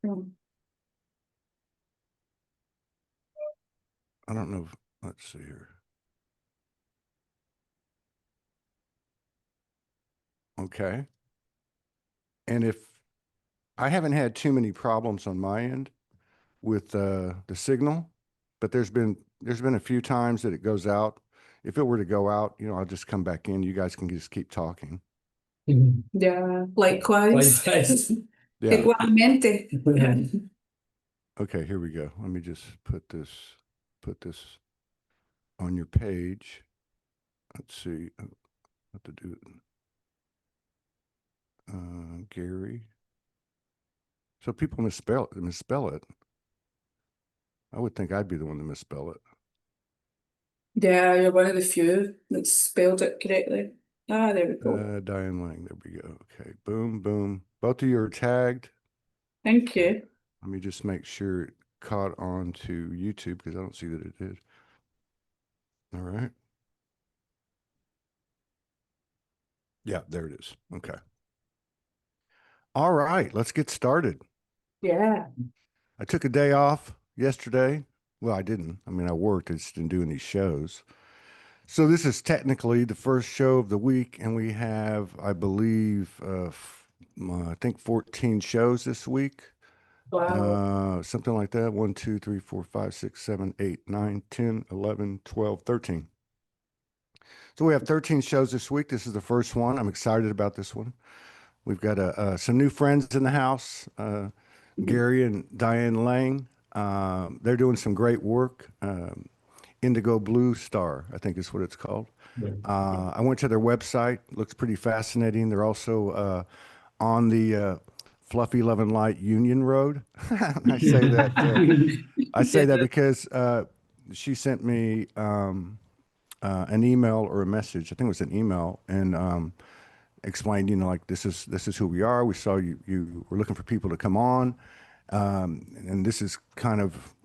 I don't know. Let's see here. Okay. And if I haven't had too many problems on my end with the signal, but there's been a few times that it goes out. If it were to go out, I'll just come back in. You guys can just keep talking. Yeah, likewise. Yeah. Igualmente. Okay, here we go. Let me just put this on your page. Let's see what to do. Gary. So people misspell it. I would think I'd be the one to misspell it. Yeah, you're one of the few that spelled it correctly. Ah, there we go. Diane Lang, there we go. Okay, boom, boom. Both of you are tagged. Thank you. Let me just make sure it caught on to YouTube because I don't see that it did. All right. Yeah, there it is. Okay. All right, let's get started. Yeah. I took a day off yesterday. Well, I didn't. I mean, I worked. I just didn't do any shows. So this is technically the first show of the week, and we have, I believe, I think 14 shows this week. Wow. Something like that. 1, 2, 3, 4, 5, 6, 7, 8, 9, 10, 11, 12, 13. So we have 13 shows this week. This is the first one. I'm excited about this one. We've got some new friends in the house, Gary and Diane Lang. They're doing some great work. Indigo Blue Star, I think is what it's called. I went to their website. Looks pretty fascinating. They're also on the Fluffy Love and Light Union Road. I say that. I say that because she sent me an email or a message. I think it was an email, and explained, like this is who we are. We saw you were looking for people to come on, and this is kind of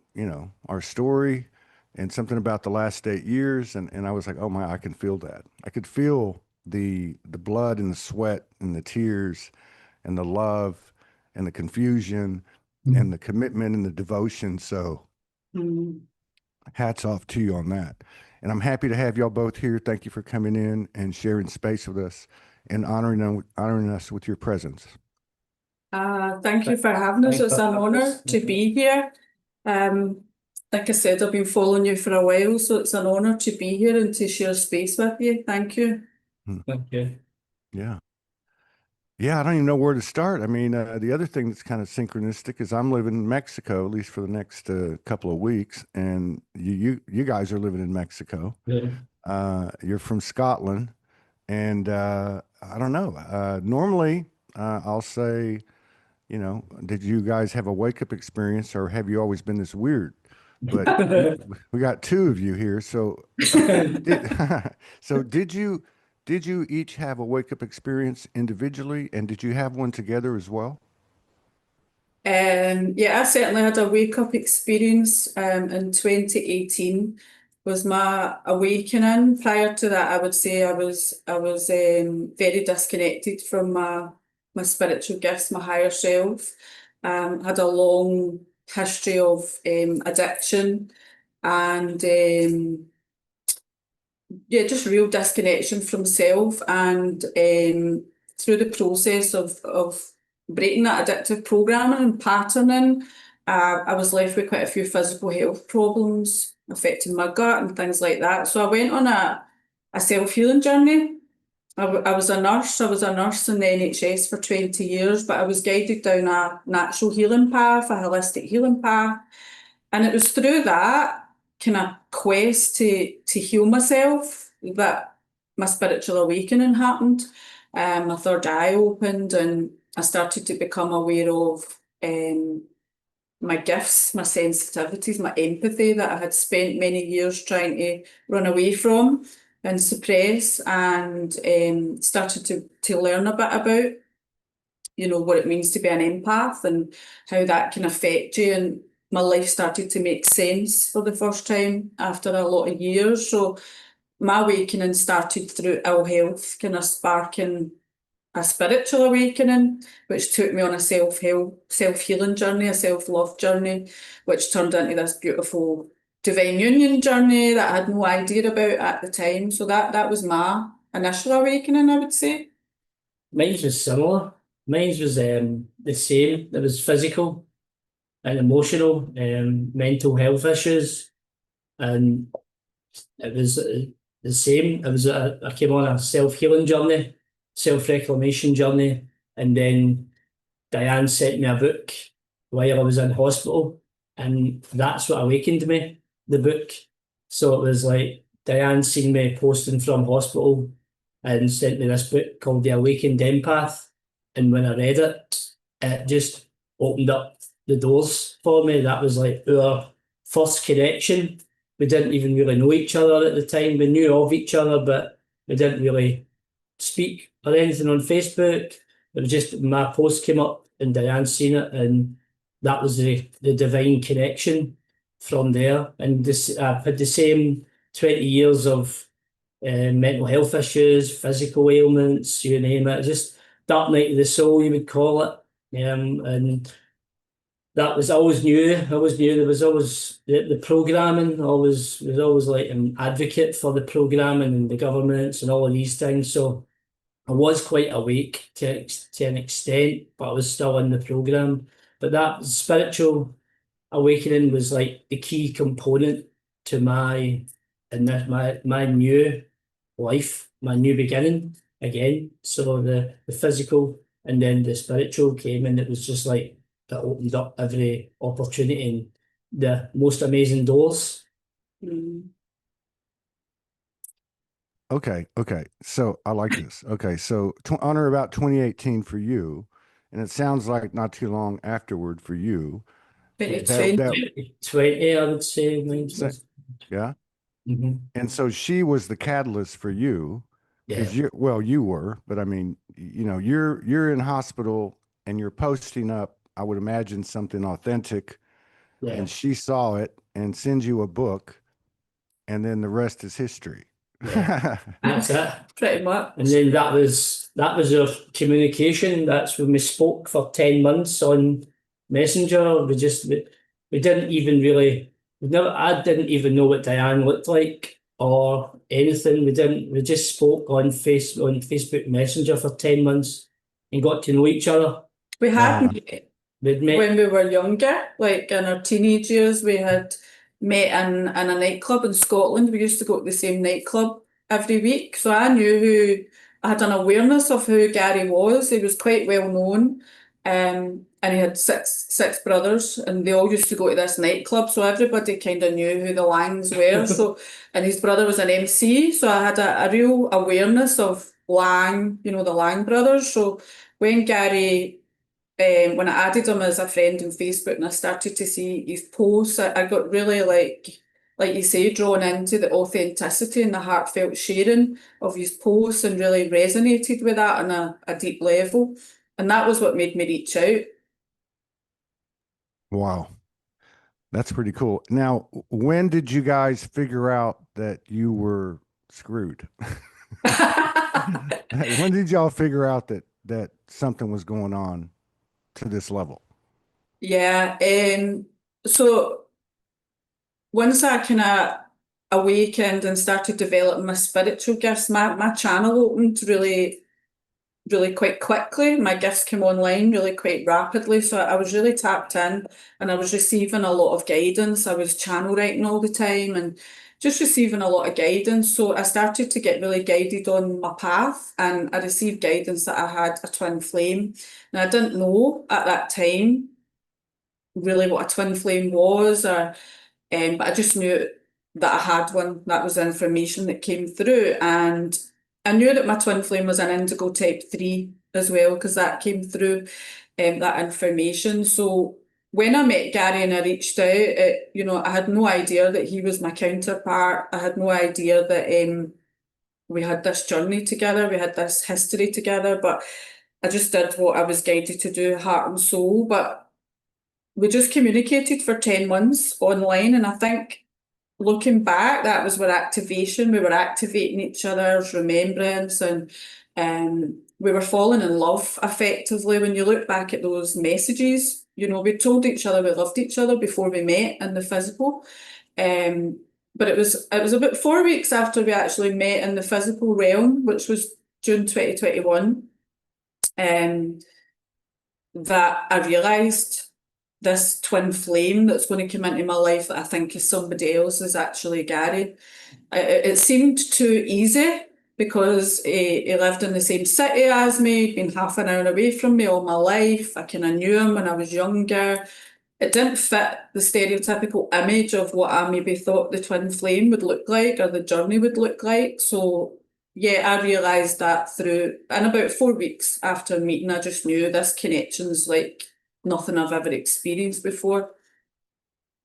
our story, and something about the last 8 years, and I was like, oh my, I can feel that. I could feel the blood and the sweat and the tears and the love and the confusion and the commitment and the devotion. So hats off to you on that. And I'm happy to have y'all both here. Thank you for coming in and sharing space with us and honoring us with your presence. Thank you for having us. It's an honour to be here. Like I said, I've been following you for a while, so it's an honour to be here and to share space with you. Thank you. Thank you. Yeah. Yeah, I don't even know where to start. I mean, the other thing that's kind of synchronistic is I'm living in Mexico, at least for the next couple of weeks, and you guys are living in Mexico. Yeah. You're from Scotland, and I don't know. Normally, I'll say, did you guys have a wake-up experience, or have you always been this weird? But we got two of you here, so so did you each have a wake-up experience individually, and did you have one together as well? Yeah, I certainly had a wake-up experience in 2018 was my awakening. Prior to that, I would say I was very disconnected from my spiritual gifts, my higher self. Had a long history of addiction and yeah, just real disconnection from self. And through the process of breaking that addictive programming and patterning, I was left with quite a few physical health problems affecting my gut and things like that. So I went on a self-healing journey. I was a nurse. I was a nurse in the NHS for 20 years, but I was guided down a natural healing path, a holistic healing path. And it was through that kind of quest to heal myself that my spiritual awakening happened. My third eye opened and I started to become aware of my gifts, my sensitivities, my empathy that I had spent many years trying to run away from and suppress, and started to learn a bit about, what it means to be an empath and how that can affect you. And my life started to make sense for the first time after a lot of years. So my awakening started through ill health, kind of sparking a spiritual awakening, which took me on a self-healing journey, a self-love journey, which turned into this beautiful divine union journey that I had no idea about at the time. So that was my initial awakening, I would say. Mine was similar. Mine was the same. It was physical and emotional, mental health issues, and it was the same. It was I came on a self-healing journey, self-reclamation journey, and then Diane sent me a book while I was in hospital, and that's what awakened me, the book. So it was like Diane seen me posting from hospital and sent me this book called The Awakened Empath. And when I read it, it just opened up the doors for me. That was like our first connection. We didn't even really know each other at the time. We knew of each other, but we didn't really speak or anything on Facebook. It was just my post came up and Diane seen it, and that was the divine connection from there. And this I've had the same 20 years of mental health issues, physical ailments, you name it. Just dark night of the soul, you would call it. And that was, I always knew there was always the programming, was always like an advocate for the programming and the governments and all of these things. So I was quite awake to an extent, but I was still in the program. But that spiritual awakening was like the key component to my new life, my new beginning again. So the physical and then the spiritual came, and it was just like it opened up every opportunity and the most amazing doors. Mm. Okay. So I like this. Okay. So on or about 2018 for you, and it sounds like not too long afterward for you. But it's That- fine. 20, I would say. Yeah. Mm-hmm. And so she was the catalyst for you Yeah. because you were, but I mean, you're in hospital and you're posting up, I would imagine something authentic, Yeah. and she saw it and sends you a book, and then the rest is history. Yeah. That's it. Pretty much. And then that was our communication. That's when we spoke for 10 months on Messenger. We didn't even really, I didn't even know what Diane looked like or anything. We just spoke on Facebook Messenger for 10 months and got to know each other. We had Uh-huh. met We'd met. when we were younger, like in our teenage years, we had met in a nightclub in Scotland. We used to go to the same nightclub every week. So I had an awareness of who Gary was. He was quite well known. And he had six brothers, and they all used to go to this nightclub. So everybody kind of knew who the Langs were. And his brother was an MC. So I had a real awareness of Lang, the Lang brothers. So when Gary when I added him as a friend on Facebook and I started to see his posts, I got really like you say, drawn into the authenticity and the heartfelt sharing of his posts and really resonated with that on a deep level. And that was what made me reach out. Wow. That's pretty cool. Now, when did you guys figure out that you were screwed? When did y'all figure out that something was going on to this level? Yeah, so once I kind of awakened and started developing my spiritual gifts, my channel opened really quite quickly. My gifts came online really quite rapidly. So I was really tapped in and I was receiving a lot of guidance. I was channel writing all the time and just receiving a lot of guidance. So I started to get really guided on my path, and I received guidance that I had a twin flame. And I didn't know at that time really what a twin flame was, but I just knew that I had one. That was the information that came through. And I knew that my twin flame was an indigo type 3 as well, because that came through, that information. So when I met Gary and I reached out, I had no idea that he was my counterpart. I had no idea that we had this journey together, we had this history together, but I just did what I was guided to do, heart and soul. But we just communicated for 10 months online, and I think looking back, that was where we were activating each other's remembrance, and we were falling in love effectively. When you look back at those messages, you know, we told each other we loved each other before we met in the physical. But it was about 4 weeks after we actually met in the physical realm, which was June 2021, that I realised this twin flame that's going to come into my life that I think is somebody else is actually Gary. It seemed too easy because he lived in the same city as me, been half an hour away from me all my life. I kind of knew him when I was younger. It didn't fit the stereotypical image of what I maybe thought the twin flame would look like or the journey would look like. So yeah, I realised that in about 4 weeks after meeting, I just knew this connection's like nothing I've ever experienced before.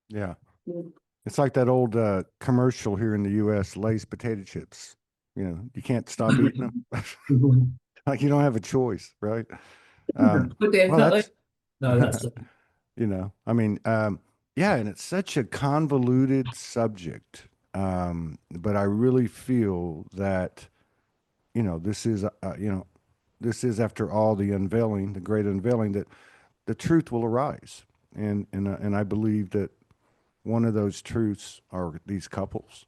Yeah. Mm. It's like that old commercial here in the US, Lay's potato chips. You know, you can't stop eating them. Like you don't have a choice, right? But definitely. Well, No, that's you know, I mean, yeah, and it's such a convoluted subject. But I really feel that, you know, this is after all the unveiling, the great unveiling, that the truth will arise. And I believe that one of those truths are these couples,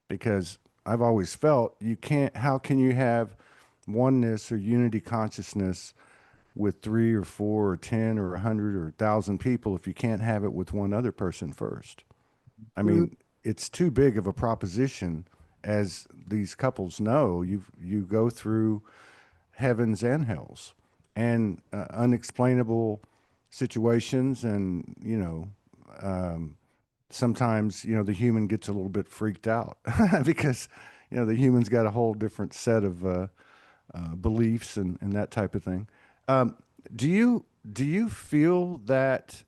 because I've always felt how can you have oneness or unity consciousness with 3 or 4 or 10 or 100 or 1,000 people if you can't have it with one other person first? I mean, it's too big of a proposition. As these couples know, you go through heavens and hells and unexplainable situations, and sometimes the human gets a little bit freaked out because the human's got a whole different set of beliefs and that type of thing. Do you feel that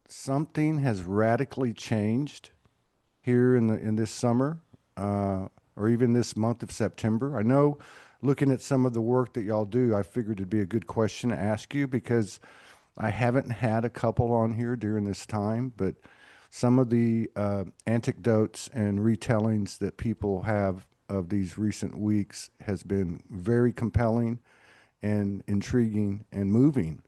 something has radically changed here in this summer, or even this month of September? I know, looking at some of the work that y'all do, I figured it'd be a good question to ask you, because I haven't had a couple on here during this time, but some of the anecdotes and retellings that people have of these recent weeks has been very compelling and intriguing and moving.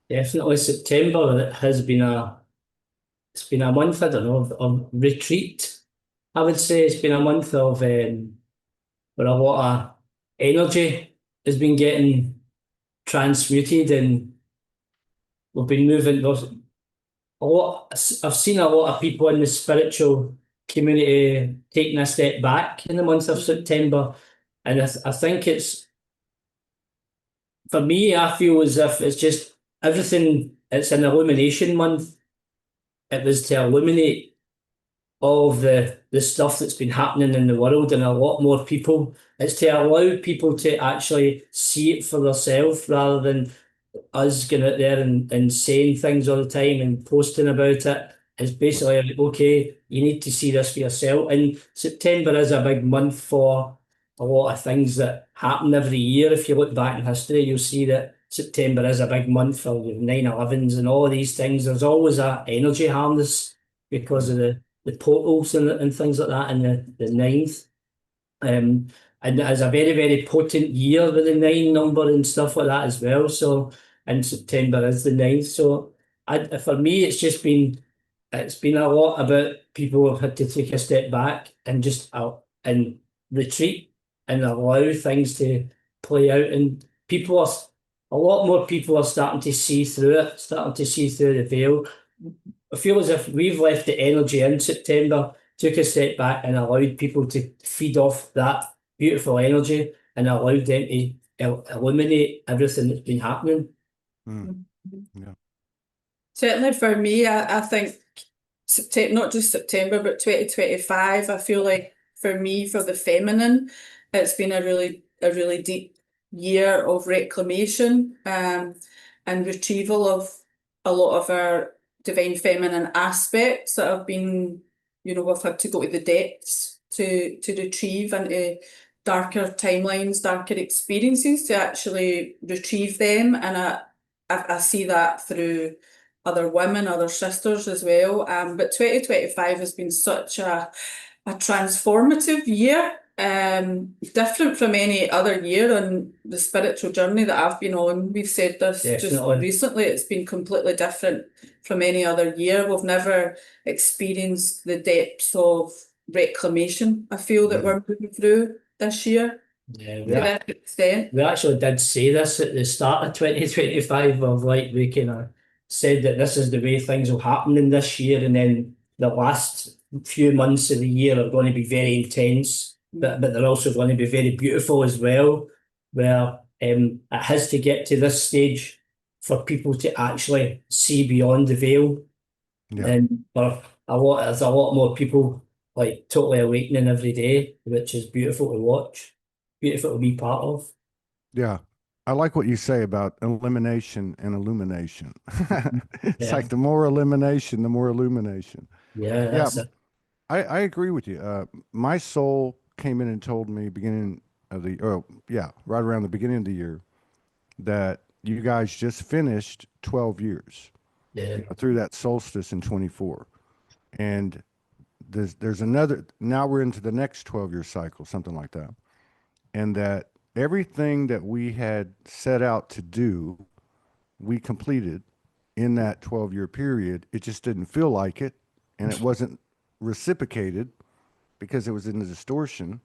definitely. September has been it's been a month, I don't know, of retreat. I would say it's been a month of where a lot of energy has been getting transmuted, and we've been moving. There's a lot. I've seen a lot of people in the spiritual community taking a step back in the month of September, and I think it's, for me, I feel as if it's just everything. It's an illumination month. It was to illuminate all of the stuff that's been happening in the world, and a lot more people. It's to allow people to actually see it for themselves, rather than us going out there and saying things all the time and posting about it. It's basically like, okay, you need to see this for yourself. And September is a big month for a lot of things that happen every year. If you look back in history, you'll see that September is a big month for 9/11s and all of these things. There's always a energy harness because of the portals and things like that, and the ninth. And it's a very, very potent year with the 9 number and stuff like that as well. So, and September is the 9th. So for me, it's been a lot about people have had to take a step back and just and retreat and allow things to play out. And a lot more people are starting to see through it, starting to see through the veil. I feel as if we've left the energy in September, took a step back and allowed people to feed off that beautiful energy and allowed them to illuminate everything that's been happening. Yeah. Certainly for me, I think September, not just September, but 2025, I feel like for me, for the feminine, it's been a really deep year of reclamation and retrieval of a lot of our divine feminine aspects that have been, we've had to go to the depths to retrieve into darker timelines, darker experiences, to actually retrieve them. And I see that through other women, other sisters as well. But 2025 has been such a transformative year. different from any other year on the spiritual journey that I've been on. We've said this just Definitely. recently, it's been completely different from any other year. We've never experienced the depths of reclamation, I feel, that we're moving through this year Yeah, to that extent. we actually did say this at the start of 2025, of like, we kind of said that this is the way things will happen in this year, and then the last few months of the year are going to be very intense, but they're also going to be very beautiful as well, where it has to get to this stage for people to actually see beyond the veil. Yeah. And there's a lot more people like totally awakening every day, which is beautiful to watch, beautiful to be part of. Yeah. I like what you say about elimination and illumination. It's Yeah. like the more elimination, the more illumination. Yeah, Yeah, that's it. I agree with you. My soul came in and told me right around the beginning of the year that you guys just finished 12 years Yeah. through that solstice in 24. And there's another, now we're into the next 12-year cycle, something like that. And that everything that we had set out to do, we completed in that 12-year period. It just didn't feel like it, and it wasn't reciprocated because it was in the distortion.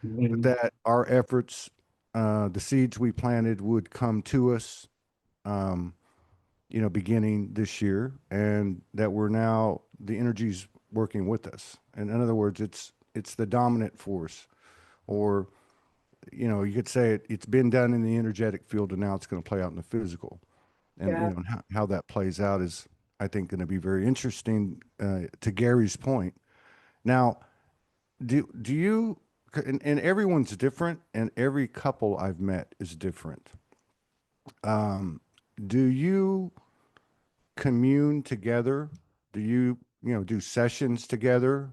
But that our efforts, the seeds we planted would come to us, beginning this year, and that we're now, the energy's working with us. And in other words, it's the dominant force, or you could say it's been done in the energetic field, and now it's going to play out in the physical. And Yeah. how that plays out is, I think, going to be very interesting. To Gary's point, now, do you? And everyone's different, and every couple I've met is different. Do you commune together? Do you do sessions together?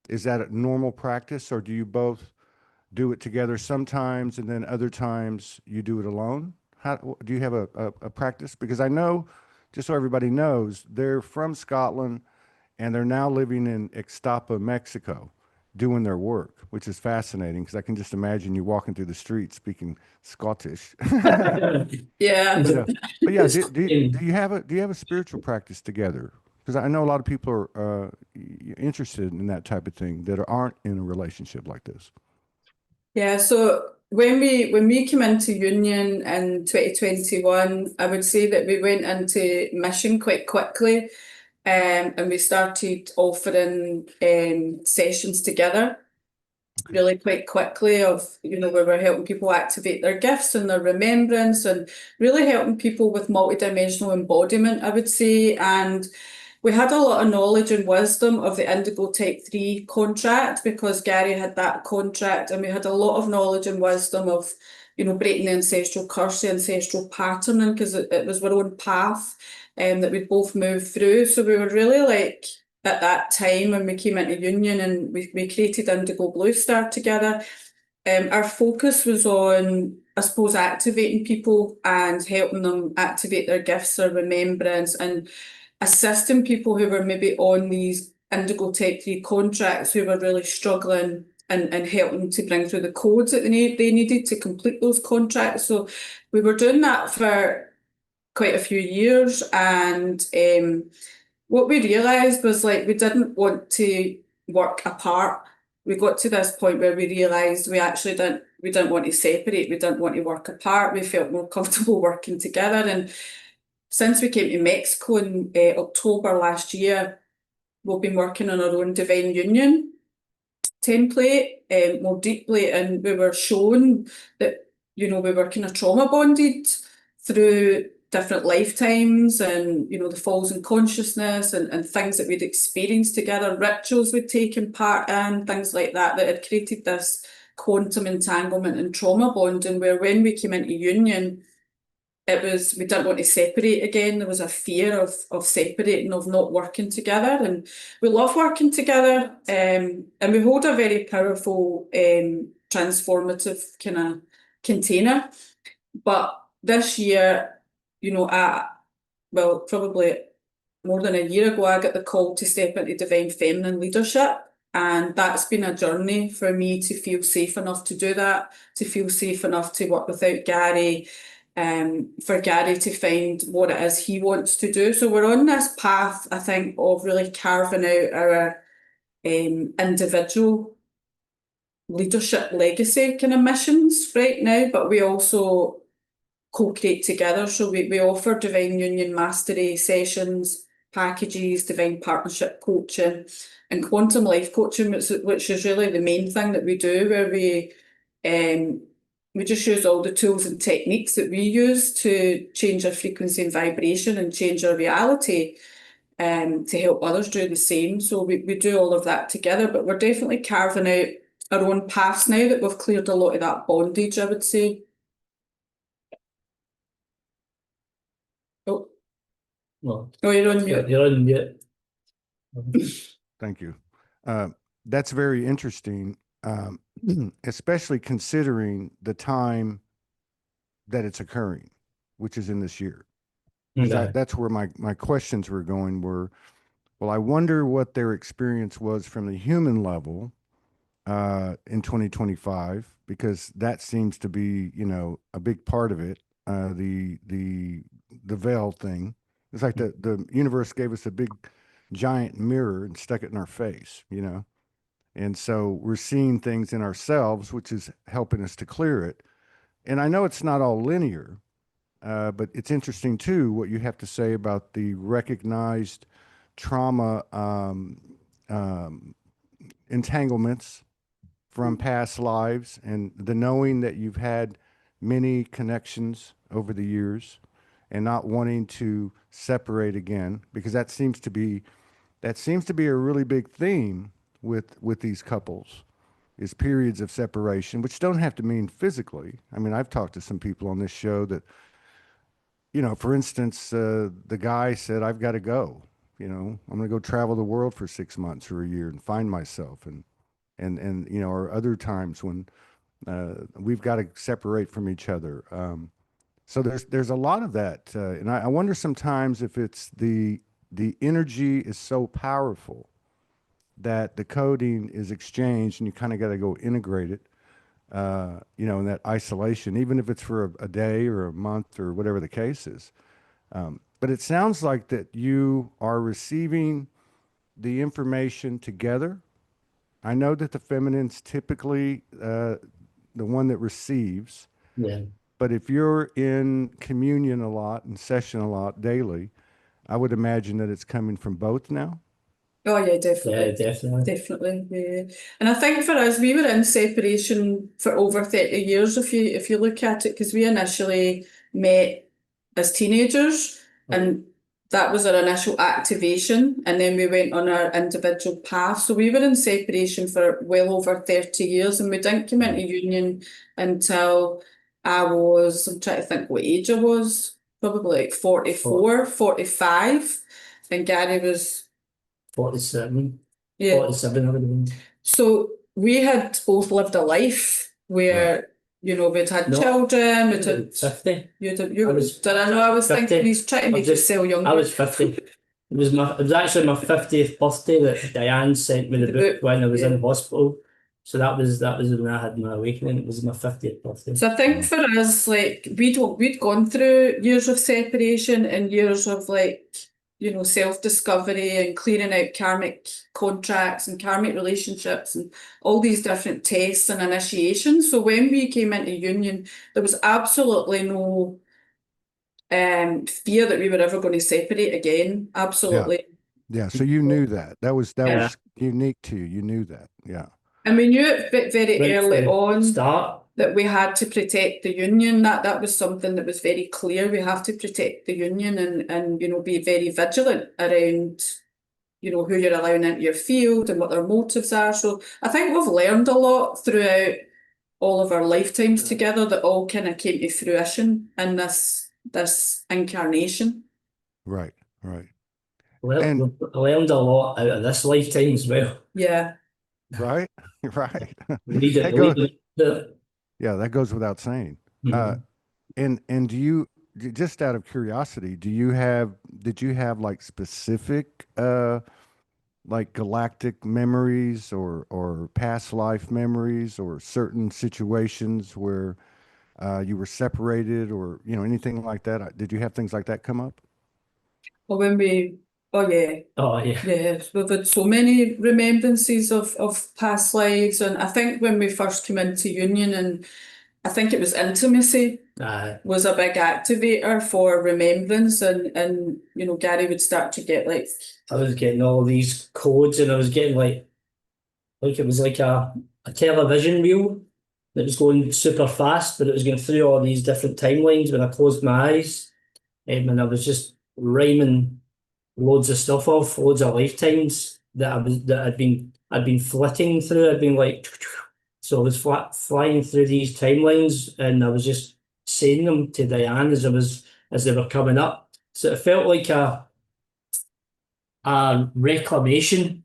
Is that a normal practice, or do you both do it together sometimes, and then other times you do it alone? How do you have a practice? Because I know, just so everybody knows, they're from Scotland, and they're now living in Ixtapa, Mexico, doing their work, which is fascinating because I can just imagine you walking through the street speaking Scottish. Yeah. But yeah, do you have a spiritual practice together? Because I know a lot of people are interested in that type of thing that aren't in a relationship like this. Yeah, so when we came into union in 2021, I would say that we went into mission quite quickly, and we started offering sessions together really quite quickly where we're helping people activate their gifts and their remembrance, and really helping people with multidimensional embodiment, I would say. And we had a lot of knowledge and wisdom of the Indigo Type 3 contract, because Gary had that contract, and we had a lot of knowledge and wisdom of, breaking the ancestral curse, the ancestral patterning, because it was our own path that we'd both moved through. So we were really like, at that time when we came into union and we created Indigo Blue Star together, our focus was on, I suppose, activating people and helping them activate their gifts or remembrance, and assisting people who were maybe on these Indigo Type 3 contracts who were really struggling, and helping to bring through the codes that they needed to complete those contracts. So we were doing that for quite a few years, and what we realised was, like, we didn't want to work apart. We got to this point where we realised we didn't want to separate, we didn't want to work apart, we felt more comfortable working together. And since we came to Mexico in October last year, we've been working on our own Divine Union template more deeply, and we were shown that we were kind of trauma bonded through different lifetimes, and the falls in consciousness, and things that we'd experienced together, rituals we'd taken part in, things like that had created this quantum entanglement and trauma bonding, where when we came into union, we didn't want to separate again. There was a fear of separating, of not working together. And we love working together, and we hold a very powerful transformative kind of container. But this year, probably more than a year ago, I got the call to step into divine feminine leadership. And that's been a journey for me to feel safe enough to do that, to feel safe enough to work without Gary, for Gary to find what it is he wants to do. So we're on this path, I think, of really carving out our individual leadership legacy kind of missions right now, but we also co-create together. So we offer Divine Union Mastery sessions, packages, Divine Partnership coaching, and Quantum Life coaching, which is really the main thing that we do, where we just use all the tools and techniques that we use to change our frequency and vibration and change our reality, to help others do the same. So we do all of that together, but we're definitely carving out our own paths now that we've cleared a lot of that bondage, I would say. Oh, Well, you're on mute. you're on mute. Thank you. That's very interesting, especially considering the time that it's occurring, which is in this year. 'Cause Yeah. that's where my questions were going were, well, I wonder what their experience was from the human level in 2025, because that seems to be, you know, a big part of it. The veil thing. It's like the universe gave us a big giant mirror and stuck it in our face, you know? And so we're seeing things in ourselves, which is helping us to clear it. And I know it's not all linear, but it's interesting too what you have to say about the recognized trauma entanglements from past lives, and the knowing that you've had many connections over the years and not wanting to separate again, because that seems to be a really big theme with these couples, is periods of separation, which don't have to mean physically. I mean, I've talked to some people on this show that, you know, for instance, the guy said, I've got to go, you know, I'm going to go travel the world for 6 months or a year and find myself. And you know, or other times when we've got to separate from each other. So there's a lot of that, and I wonder sometimes if it's the energy is so powerful that the coding is exchanged, and you kind of got to go integrate it, you know, in that isolation, even if it's for a day or a month or whatever the case is. But it sounds like that you are receiving the information together. I know that the feminine's typically the one that receives, Yeah. but if you're in communion a lot and session a lot daily, I would imagine that it's coming from both now. Oh yeah, Yeah, definitely. definitely. Definitely, yeah. And I think for us, we were in separation for over 30 years, if you look at it, because we initially met as teenagers, and that was our initial activation, and then we went on our individual path. So we were in separation for well over 30 years, and we didn't come into union until I'm trying to think what age I was, probably like 44, 45, and Gary was 47. yeah. 47, I would have been. So we had both lived a life where, you know, we'd had No, children, we'd had 50. did I know I was 50. thinking he's trying to make you sound younger. I was 50. It was actually my 50th birthday that Diane sent me the book when I was in hospital. So that was when I had my awakening. It was my 50th birthday. So I think for us, like we'd gone through years of separation and years of, like, you know, self-discovery and clearing out karmic contracts and karmic relationships and all these different tests and initiations. So when we came into union, there was absolutely no fear that we were ever going to separate again. Absolutely. Yeah. So you knew that. That was Yeah. unique to you. You knew that. Yeah. And we knew it very Right early from on start. that we had to protect the union. That was something that was very clear. We have to protect the union and you know, be very vigilant around, you know, who you're allowing into your field and what their motives are. So I think we've learned a lot throughout all of our lifetimes together that all kind of came to fruition in this incarnation. Right. Right. Well, And I learned a lot out of this lifetime as well. Yeah. right. Right. Read That it, goes, read it. yeah, that goes without saying. Mhm. And do you, just out of curiosity, did you have like specific like galactic memories or past life memories or certain situations where you were separated or, you know, anything like that? Did you have things like that come up? Or when we, oh yeah, Oh yeah. yeah, we've had so many remembrances of past lives, and I think when we first came into union, and I think it was intimacy was a big activator for remembrance, and you know, Gary would start to get like, I was getting all these codes, and I was getting like it was like a television reel that was going super fast, but it was going through all these different timelines when I closed my eyes. And I was just rhyming loads of stuff off, loads of lifetimes that I'd been flitting through. I'd been like, so I was flying through these timelines, and I was just saying them to Diane as they were coming up. So it felt like a reclamation.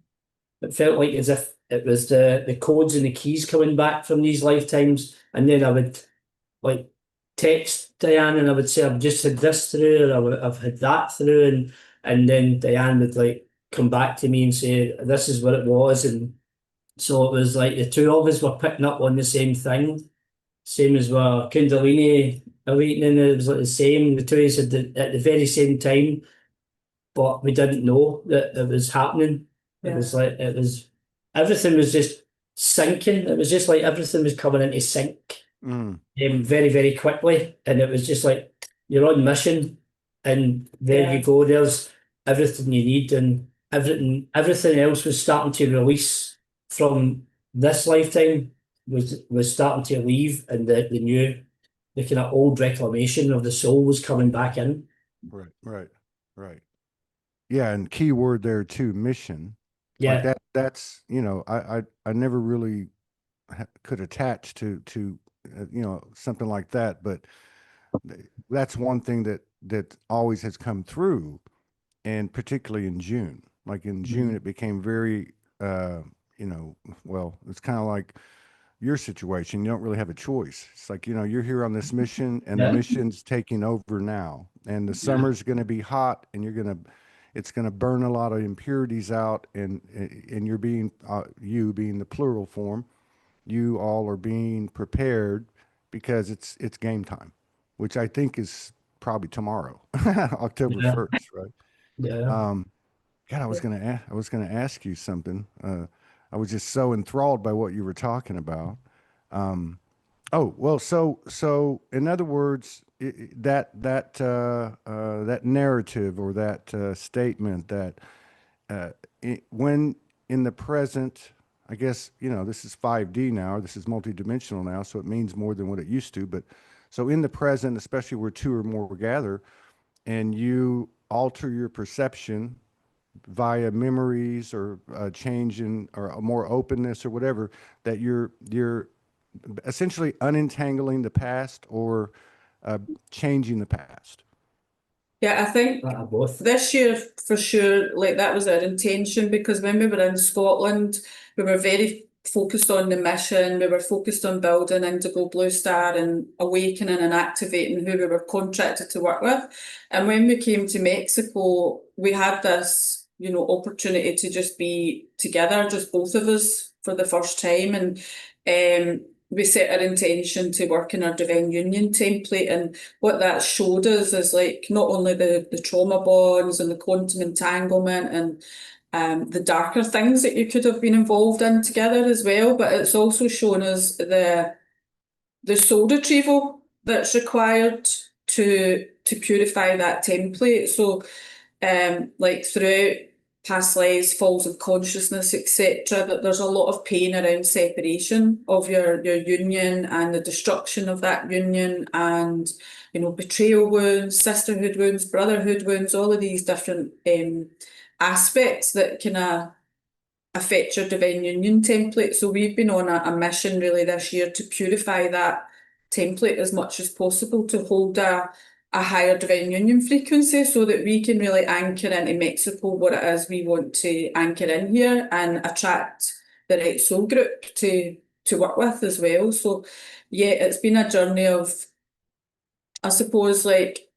It felt like as if it was the codes and the keys coming back from these lifetimes, and then I would like text Diane and I would say I've just had this through, or I've had that through, and then Diane would like come back to me and say this is what it was, and so it was like the two of us were picking up on the same thing, same as well Kundalini awakening. It was like the same. The two of us at the very same time, but we didn't know that it was happening. It was like everything was just sinking. It was just like everything was coming into sync very, very quickly. And it was just like you're on mission and there you go. There's everything you need, and everything else was starting to release from this lifetime was starting to leave, and the kind of old reclamation of the soul was coming back in. Right. Yeah, and key word there too, mission. Like Yeah. that's, you know, I never really could attach to you know, something like that, but that's one thing that always has come through, and particularly in June. Like in June, it became very, you know, well, it's kind of like your situation. You don't really have a choice. It's like, you know, you're here on this mission, and the mission's taking over now, and the summer's going to be hot, and it's going to burn a lot of impurities out, and you're being, you being the plural form, you all are being prepared because it's game time, which I think is probably tomorrow, October 1st, right? Yeah. God, I was gonna ask you something. I was just so enthralled by what you were talking about. Oh, well, so in other words, that narrative or that statement that when in the present, I guess, you know, this is 5D now, this is multidimensional now, so it means more than what it used to. But so in the present, especially where two or more gather, and you alter your perception via memories or a change in or a more openness or whatever, that you're essentially unentangling the past or changing the past. yeah, I think Both. this year for sure, like that was our intention, because when we were in Scotland, we were very focused on the mission. We were focused on building Indigo Blue Star and awakening and activating who we were contracted to work with. And when we came to Mexico, we had this, you know, opportunity to just be together, just both of us for the first time. And we set our intention to work in our divine union template, and what that showed us is like not only the trauma bonds and the quantum entanglement and the darker things that you could have been involved in together as well, but it's also shown us the soul retrieval that's required to purify that template. So like throughout past lives, falls of consciousness, etc., that there's a lot of pain around separation of your union and the destruction of that union, and you know, betrayal wounds, sisterhood wounds, brotherhood wounds, all of these different aspects that kind of affect your divine union template. So we've been on a mission really this year to purify that template as much as possible, to hold a higher divine union frequency, so that we can really anchor into Mexico what it is we want to anchor in here and attract the right soul group to work with as well. So yeah, it's been a journey of, I suppose, like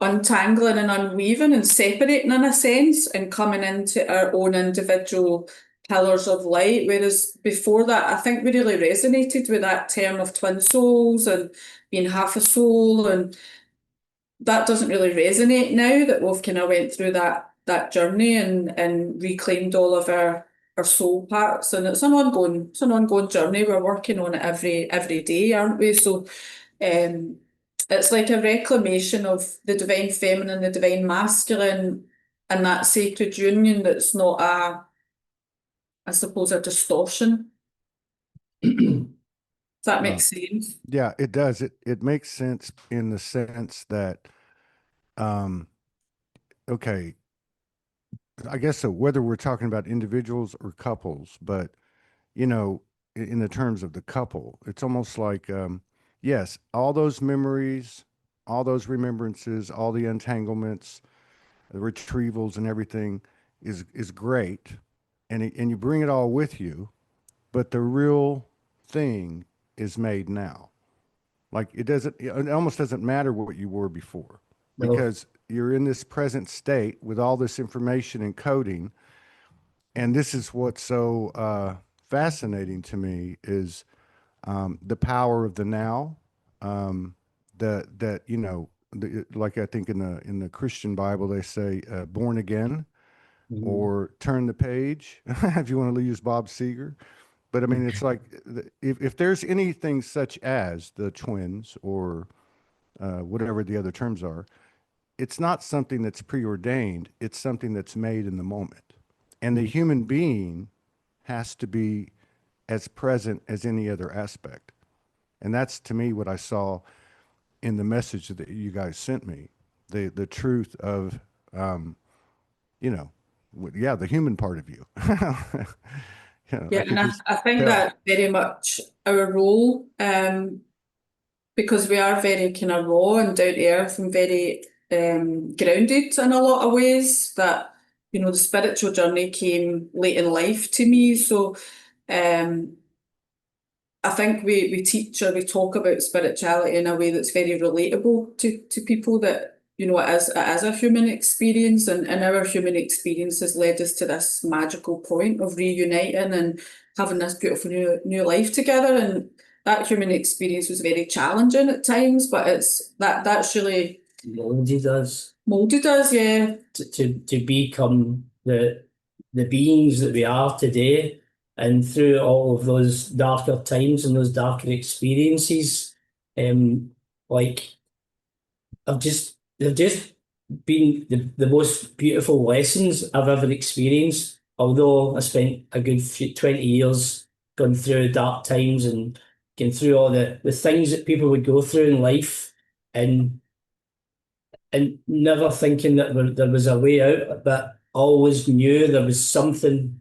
untangling and unweaving and separating in a sense and coming into our own individual pillars of light. Whereas before that, I think we really resonated with that term of twin souls and being half a soul, and that doesn't really resonate now that we've kind of went through that journey and reclaimed all of our soul parts. And it's an ongoing journey. We're working on it every day, aren't we? So it's like a reclamation of the divine feminine, the divine masculine, and that sacred union that's not I suppose, a distortion. Does that make sense? Yeah, it does. It makes sense in the sense that, okay, I guess so, whether we're talking about individuals or couples, but you know, in the terms of the couple, it's almost like, yes, all those memories, all those remembrances, all the entanglements, the retrievals and everything is great. And you bring it all with you, but the real thing is made now. Like it almost doesn't matter what you were before No. because you're in this present state with all this information and coding. And this is what's so fascinating to me is the power of the now. That you know, like I think in the Christian Bible they say born again or turn the page if you want to use Bob Seger. But I mean, it's like if there's anything such as the twins or whatever the other terms are, it's not something that's preordained. It's something that's made in the moment. And the human being has to be as present as any other aspect. And that's to me what I saw in the message that you guys sent me. The truth of, you know, yeah, the human part of you. You know, Yeah, could and just I think tell. that's very much our role, because we are very kind of raw and down to earth and very grounded in a lot of ways. That, you know, the spiritual journey came late in life to me. So I think we teach or we talk about spirituality in a way that's very relatable to people, that, you know, it is a human experience, and our human experience has led us to this magical point of reuniting and having this beautiful new life together. And that human experience was very challenging at times, but that's really Molded us molded us, yeah. to become the beings that we are today. And through all of those darker times and those darker experiences, like they've just been the most beautiful lessons I've ever experienced. Although I spent a good 20 years going through dark times and going through all the things that people would go through in life, and never thinking that there was a way out, but always knew there was something.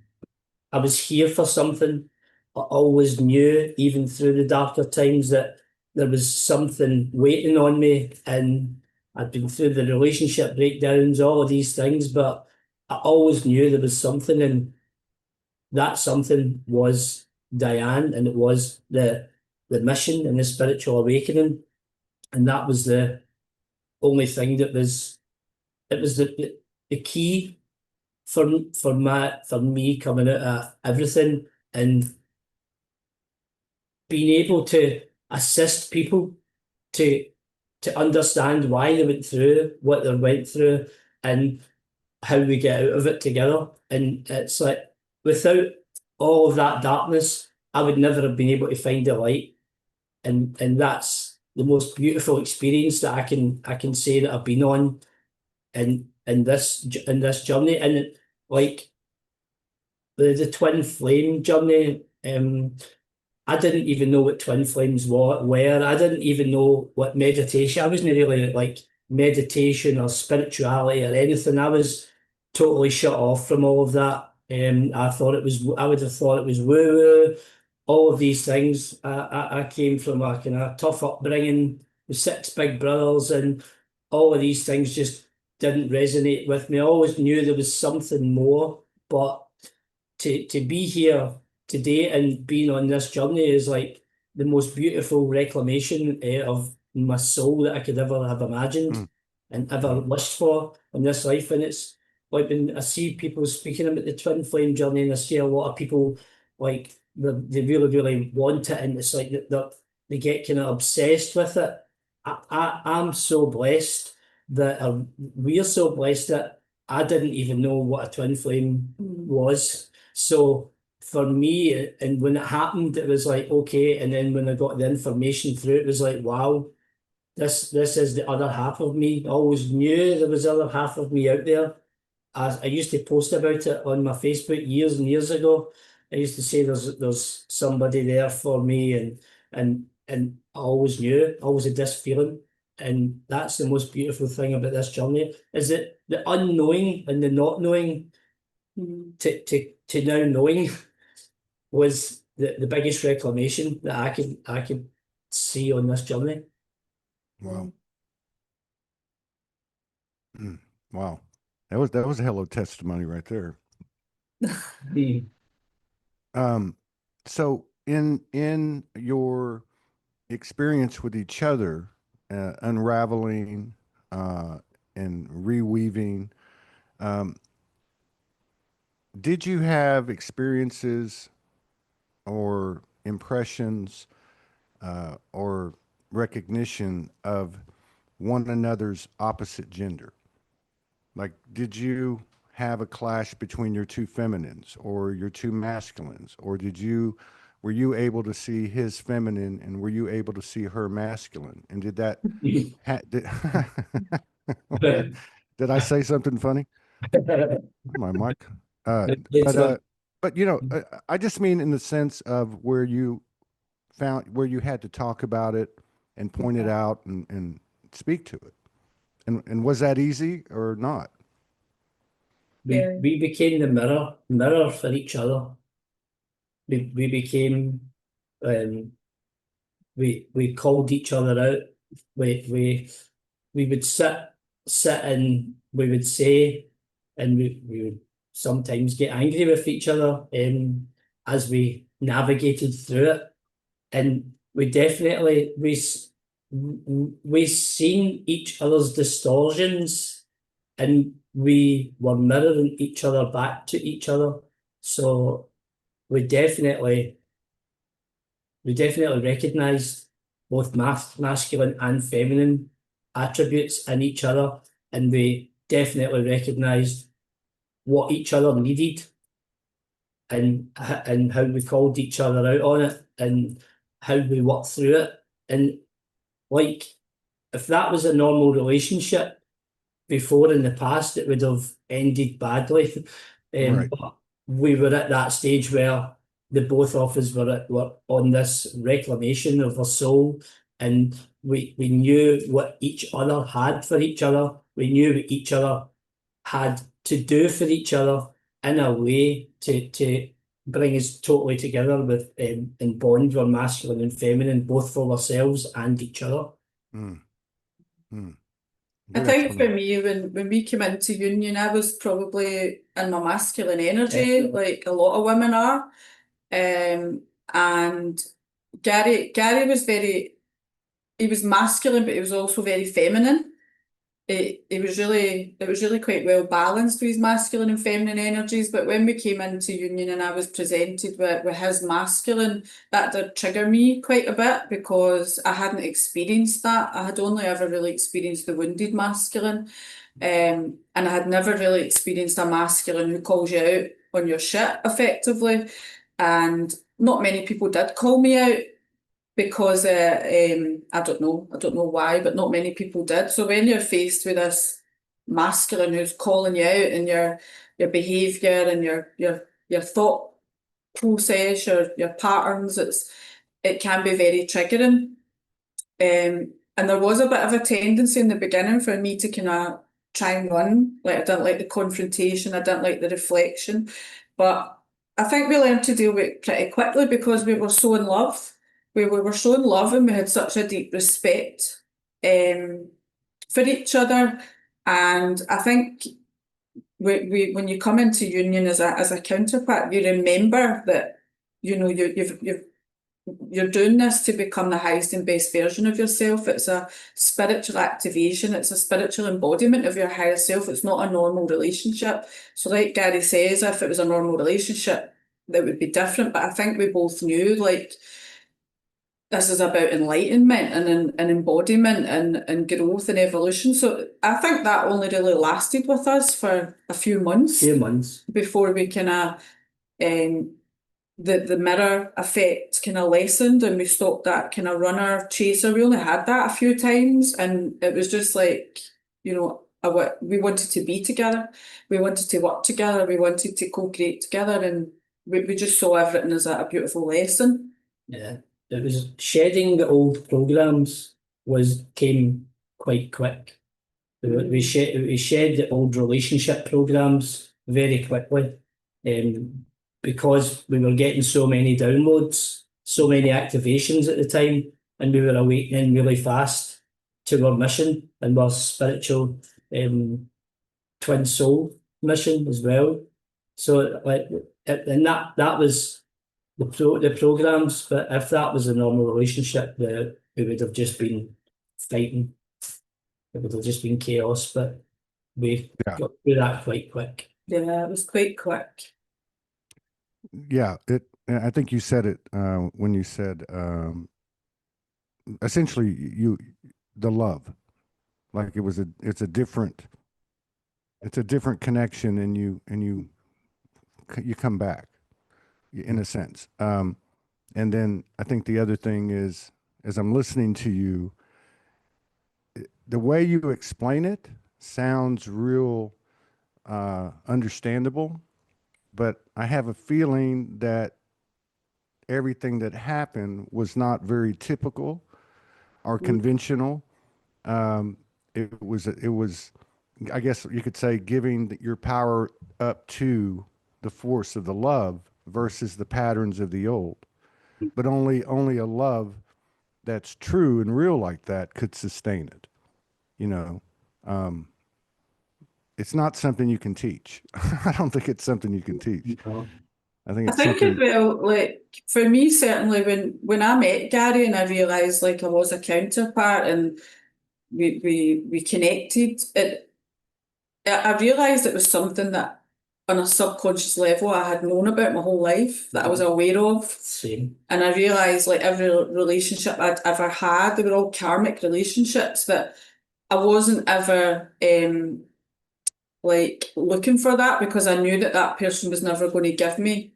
I was here for something. I always knew, even through the darker times, that there was something waiting on me. And I'd been through the relationship breakdowns, all of these things, but I always knew there was something, and that something was Diane, and it was the mission and the spiritual awakening. And that was the only thing that was, it was the key for me coming out of everything and being able to assist people to understand why they went through what they went through and how we get out of it together. And it's like, without all of that darkness, I would never have been able to find the light. And that's the most beautiful experience that I can say that I've been on in this journey. And like the twin flame journey, I didn't even know what twin flames were. I didn't even know what meditation. I wasn't really like meditation or spirituality or anything. I was totally shut off from all of that. I would have thought it was woo-woo, all of these things. I came from a kind of tough upbringing with 6 big brothers, and all of these things just didn't resonate with me. I always knew there was something more, but to be here today and being on this journey is like the most beautiful reclamation of my soul that I could ever have imagined. and ever wished for in this life. And it's like when I see people speaking about the twin flame journey, and I see a lot of people like they really, really want it, and it's like they get kind of obsessed with it. I'm so blessed that we're so blessed that I didn't even know what a twin flame was. So for me, and when it happened, it was like, okay. And then when I got the information through, it was like, wow, this is the other half of me. I always knew there was the other half of me out there. I used to post about it on my Facebook years and years ago. I used to say there's somebody there for me, and I always knew, I always had this feeling. And that's the most beautiful thing about this journey, is that the unknowing and the not knowing to now knowing was the biggest reclamation that I could see on this journey. Wow. Wow. That was a hell of a testimony right there. So in your experience with each other, unraveling and reweaving, did you have experiences or impressions or recognition of one another's opposite gender? Like, did you have a clash between your two feminines or your two masculines, or were you able to see his feminine and were you able to see her masculine? And did that did I say something funny? My mic. But you know, I just mean in the sense of where you had to talk about it and point it out and speak to it. And was that easy or not? We became the mirror for each other. We became we called each other out. We would sit and we would say, and we would sometimes get angry with each other as we navigated through it. And we definitely we seen each other's distortions, and we were mirroring each other back to each other. So we definitely recognized both masculine and feminine attributes in each other, and we definitely recognized what each other needed, and how we called each other out on it, and how we worked through it. And like, if that was a normal relationship before in the past, it would have ended badly. Right. But we were at that stage where the both of us were on this reclamation of our soul, and we knew what each other had for each other. We knew what each other had to do for each other in a way to bring us totally together with and bond were masculine and feminine, both for ourselves and each other. I think for me, when we came into union, I was probably in my masculine energy, like a lot of women are. And Gary was he was masculine, but he was also very feminine. It was really quite well balanced with his masculine and feminine energies. But when we came into union and I was presented with his masculine, that did trigger me quite a bit, because I hadn't experienced that. I had only ever really experienced the wounded masculine, and I had never really experienced a masculine who calls you out on your shit effectively. And not many people did call me out, because I don't know why, but not many people did. So when you're faced with this masculine who's calling you out in your behaviour and your thought process, your patterns, it can be very triggering. And there was a bit of a tendency in the beginning for me to kind of try and run. Like, I didn't like the confrontation, I didn't like the reflection. But I think we learned to deal with it pretty quickly, because we were so in love. We were so in love, and we had such a deep respect for each other. And I think when you come into union as a counterpart, you remember that, you know, you've you're doing this to become the highest and best version of yourself. It's a spiritual activation. It's a spiritual embodiment of your higher self. It's not a normal relationship. So like Gary says, if it was a normal relationship, that would be different. But I think we both knew, like, this is about enlightenment and embodiment and growth and evolution. So I think that only really lasted with us for a few months. Before we kind of, the mirror effect kind of lessened and we stopped that kind of runner chaser. We only had that a few times and it was just like, you know, we wanted to be together. We wanted to work together. We wanted to co-create together, and we just saw everything as a beautiful lesson. Yeah, it was shedding the old programs came quite quick. We shed the old relationship programs very quickly, because we were getting so many downloads, so many activations at the time, and we were awakening really fast to our mission and our spiritual twin soul mission as well. So like, and that was the programs. But if that was a normal relationship, we would have just been fighting. It would have just been chaos. But we got through that quite quick. Yeah, it was quite quick. Yeah, I think you said it when you said essentially the love, like it's a different connection, and you come back in a sense. And then I think the other thing is, as I'm listening to you, the way you explain it sounds real understandable, but I have a feeling that everything that happened was not very typical or conventional. It was, I guess you could say, giving your power up to the force of the love versus the patterns of the old. But only a love that's true and real like that could sustain it. You know, it's not something you can teach. I don't think it's something you can teach. I think it's something. Like for me, certainly when I met Gary and I realised like I was a counterpart and we connected, I realised it was something that on a subconscious level I had known about my whole life, that I was aware of. Same. And I realised like every relationship I'd ever had, they were all karmic relationships, but I wasn't ever like looking for that, because I knew that person was never going to give me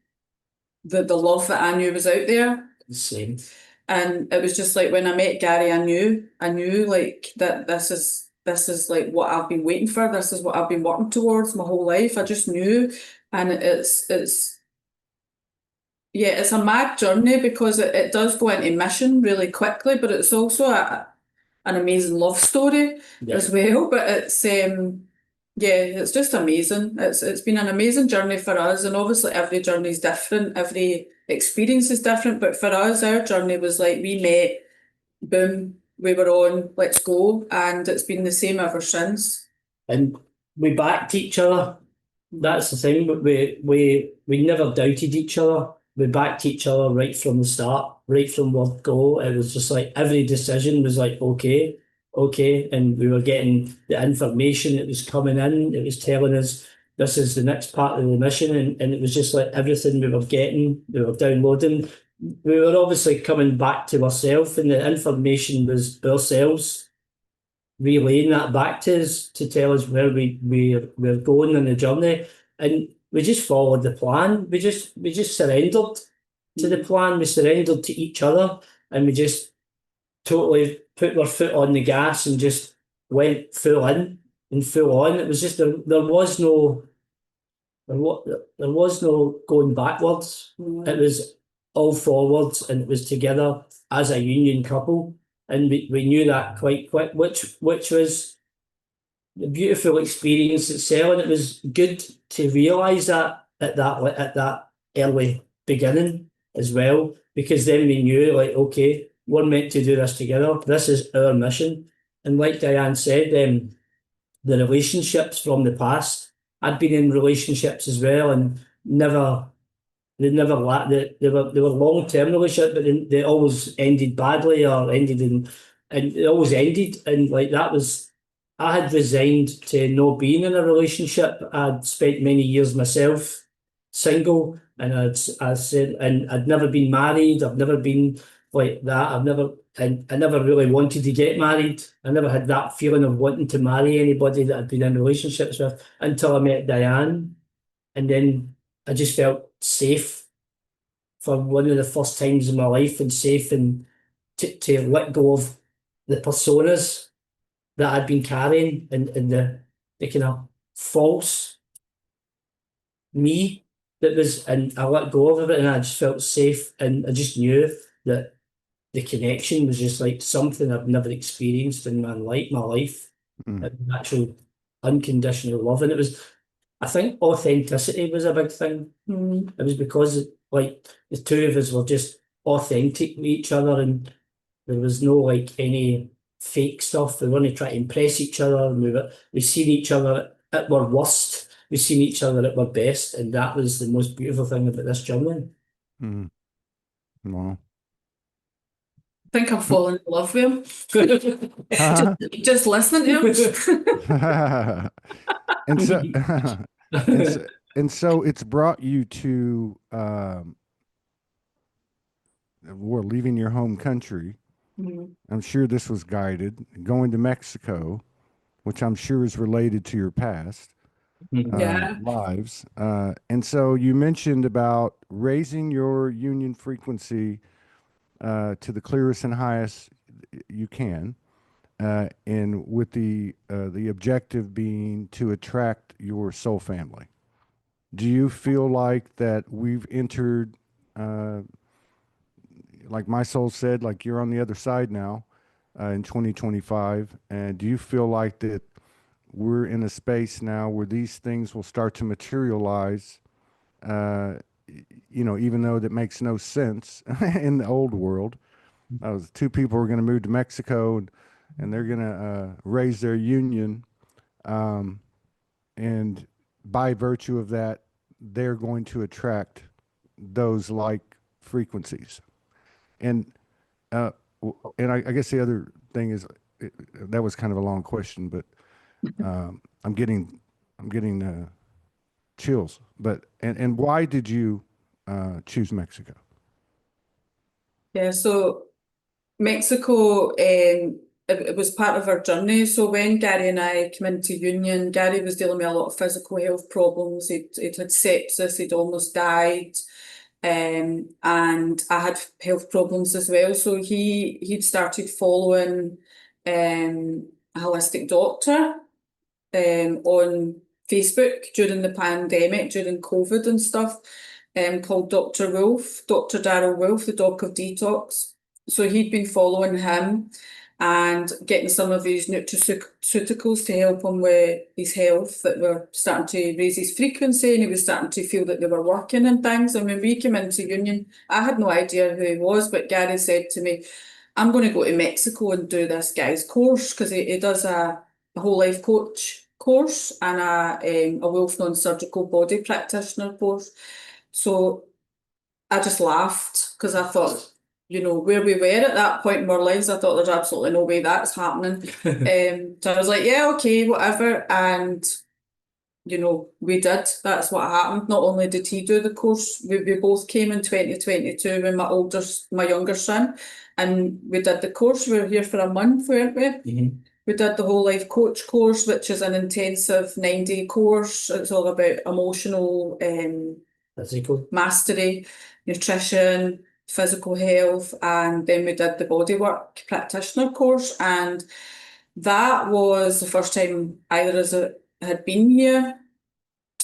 the love that I knew was out there. Same. And it was just like when I met Gary, I knew like that this is like what I've been waiting for. This is what I've been working towards my whole life. I just knew. And it's a mad journey, because it does go into mission really quickly, but it's also an amazing love story as well. But it's it's just amazing. It's been an amazing journey for us, and obviously every journey is different, every experience is different. But for us, our journey was like we met, boom, we were on, let's go, and it's been the same ever since. And we backed each other. That's the thing. But we never doubted each other. We backed each other right from the start, right from word go. It was just like every decision was like, okay, and we were getting the information that was coming in. It was telling us this is the next part of the mission, and it was just like everything we were getting, we were downloading. We were obviously coming back to ourselves, and the information was ourselves relaying that back to us to tell us where we're going on the journey. And we just followed the plan. We just surrendered to the plan. We surrendered to each other, and we just totally put our foot on the gas and just went full in and full on. It was just there was no going backwards. It was all forwards, and it was together as a union couple. And we knew that quite quick, which was a beautiful experience itself. And it was good to realise that at that early beginning as well, because then we knew, like, okay, we're meant to do this together. This is our mission. And like Diane said, the relationships from the past, I'd been in relationships as well and never they never they were long-term relationships, but they always ended badly or ended and it always ended. And like that was, I had resigned to not being in a relationship. I'd spent many years myself single, and I said, and I'd never been married. I've never been like that. I never really wanted to get married. I never had that feeling of wanting to marry anybody that I'd been in relationships with until I met Diane. And then I just felt safe for one of the first times in my life, and safe and to let go of the personas that I'd been carrying, and the kind of false me that was, and I let go of it, and I just felt safe, and I just knew that the connection was just like something I've never experienced in my life. Mm. Actual unconditional love. And it was, I think authenticity was a big thing. It was because like the two of us were just authentic with each other, and there was no like any fake stuff. We weren't trying to impress each other. We seen each other at our worst. We seen each other at our best, and that was the most beautiful thing about this journey. Mm. Wow. I think I'm falling in love with him. Huh? Just listening to him. And so, and so it's brought you to well, leaving your home country. Mhm. I'm sure this was guided. Going to Mexico, which I'm sure is related to your past Yeah. lives. And so you mentioned about raising your union frequency to the clearest and highest you can, and with the objective being to attract your soul family. Do you feel like that we've entered, like my soul said, like you're on the other side now in 2025? And do you feel like that we're in a space now where these things will start to materialize, uh, even though that makes no sense in the old world? Two people are going to move to Mexico, and they're going to raise their union. And by virtue of that, they're going to attract those like frequencies. And I guess the other thing is that was kind of a long question, but I'm getting chills. But and why did you choose Mexico? Yeah, so Mexico, it was part of our journey. So when Gary and I came into union, Gary was dealing with a lot of physical health problems. He'd had sepsis, he'd almost died. And I had health problems as well. So he'd started following a holistic doctor on Facebook during the pandemic, during COVID and stuff, called Dr. Wolf, Dr. Darryl Wolf, the Doc of Detox. So he'd been following him and getting some of these nutraceuticals to help him with his health that were starting to raise his frequency, and he was starting to feel that they were working and things. And when we came into union, I had no idea who he was, but Gary said to me, I'm going to go to Mexico and do this guy's course, because he does a whole life coach course and a Wolf non-surgical body practitioner course. So I just laughed, because I thought, where we were at that point in our lives, I thought there's absolutely no way that's happening. So I was like, yeah, okay, whatever. And, we did. That's what happened. Not only did he do the course, we both came in 2022 with my younger son, and we did the course. We were here for a month, weren't we? Mm-hmm. We did the whole life coach course, which is an intensive 9-day course. It's all about emotional Physical mastery, nutrition, physical health, and then we did the bodywork practitioner course. And that was the first time either of us had been here.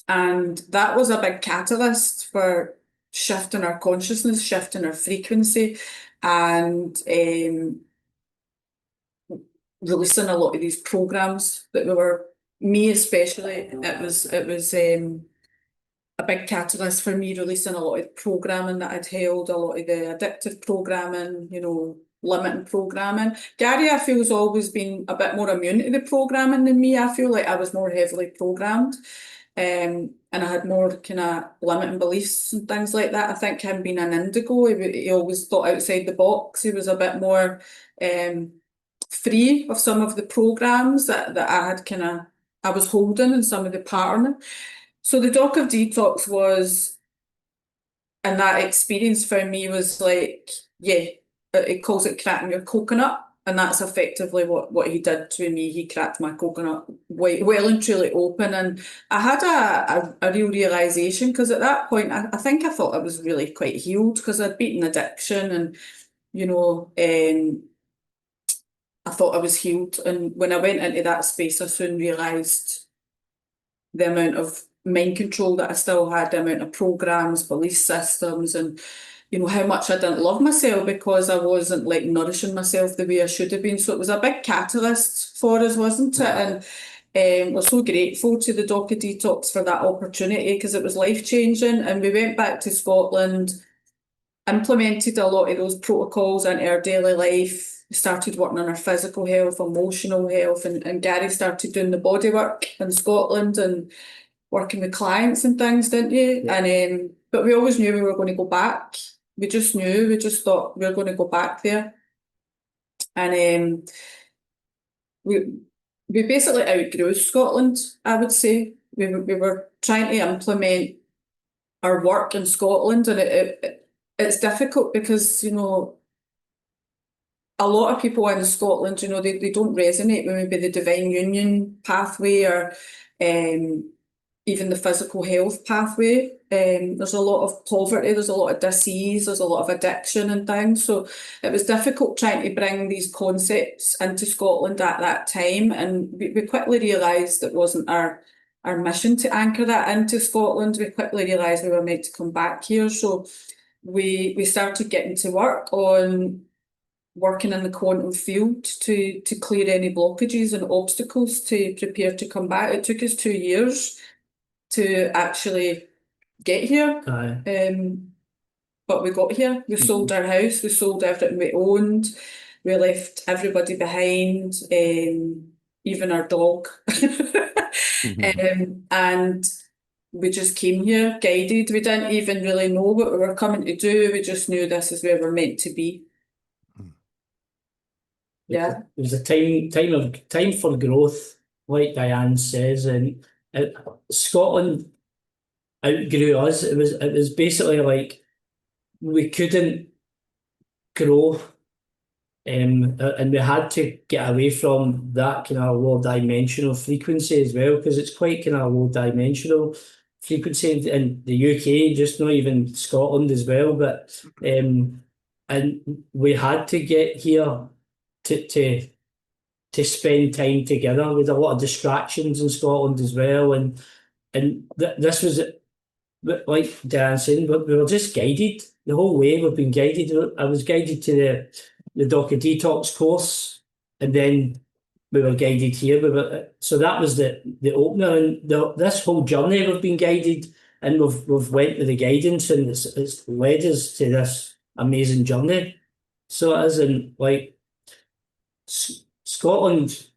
And that was a big catalyst for shifting our consciousness, shifting our frequency, and releasing a lot of these programs that we were, me especially, it was a big catalyst for me, releasing a lot of programming that I'd held, a lot of the addictive programming, limiting programming. Gary, I feel, has always been a bit more immune to the programming than me. I feel like I was more heavily programmed. And I had more kind of limiting beliefs and things like that. I think him being an indigo, he always thought outside the box. He was a bit more free of some of the programs that I had I was holding and some of the patterning. So the Doc of Detox was, and that experience for me was like, yeah, it calls it cracking your coconut. And that's effectively what he did to me. He cracked my coconut well and truly open. And I had a real realisation, because at that point, I think I thought I was really quite healed, because I'd beaten addiction and, you know, I thought I was healed. And when I went into that space, I soon realised the amount of mind control that I still had, the amount of programs, belief systems, and you know, how much I didn't love myself because I wasn't like nourishing myself the way I should have been. So it was a big catalyst for us, wasn't it? And we're so grateful to the Doc of Detox for that opportunity, because it was life-changing. And we went back to Scotland, implemented a lot of those protocols into our daily life. We started working on our physical health, emotional health, and Gary started doing the body work in Scotland and working with clients and things, didn't you? Yeah. And but we always knew we were going to go back. We just knew, we just thought we were going to go back there. And we basically outgrew Scotland, I would say. We were trying to implement our work in Scotland, and it's difficult because, you know, a lot of people in Scotland, you know, they don't resonate with maybe the divine union pathway or even the physical health pathway. There's a lot of poverty, there's a lot of disease, there's a lot of addiction and things. So it was difficult trying to bring these concepts into Scotland at that time. And we quickly realised it wasn't our mission to anchor that into Scotland. We quickly realised we were meant to come back here. So we started getting to work on working in the quantum field to clear any blockages and obstacles to prepare to come back. It took us 2 years to actually get here. But we got here. We sold our house, we sold everything we owned, we left everybody behind, even our dog. And we just came here guided. We didn't even really know what we were coming to do. We just knew this is where we're meant to be. Yeah. It was a time for growth, like Diane says, and Scotland outgrew us. It was basically like we couldn't grow, and we had to get away from that kind of low dimensional frequency as well, because it's quite kind of low dimensional frequency in the UK, just not even Scotland as well. But and we had to get here to spend time together. With a lot of distractions in Scotland as well, and this was, like Diane said, we were just guided the whole way. We've been guided. I was guided to the Doc of Detox course, and then we were guided here. So that was the opener, and this whole journey we've been guided, and we've went with the guidance, and it's led us to this amazing journey. So it isn't like Scotland,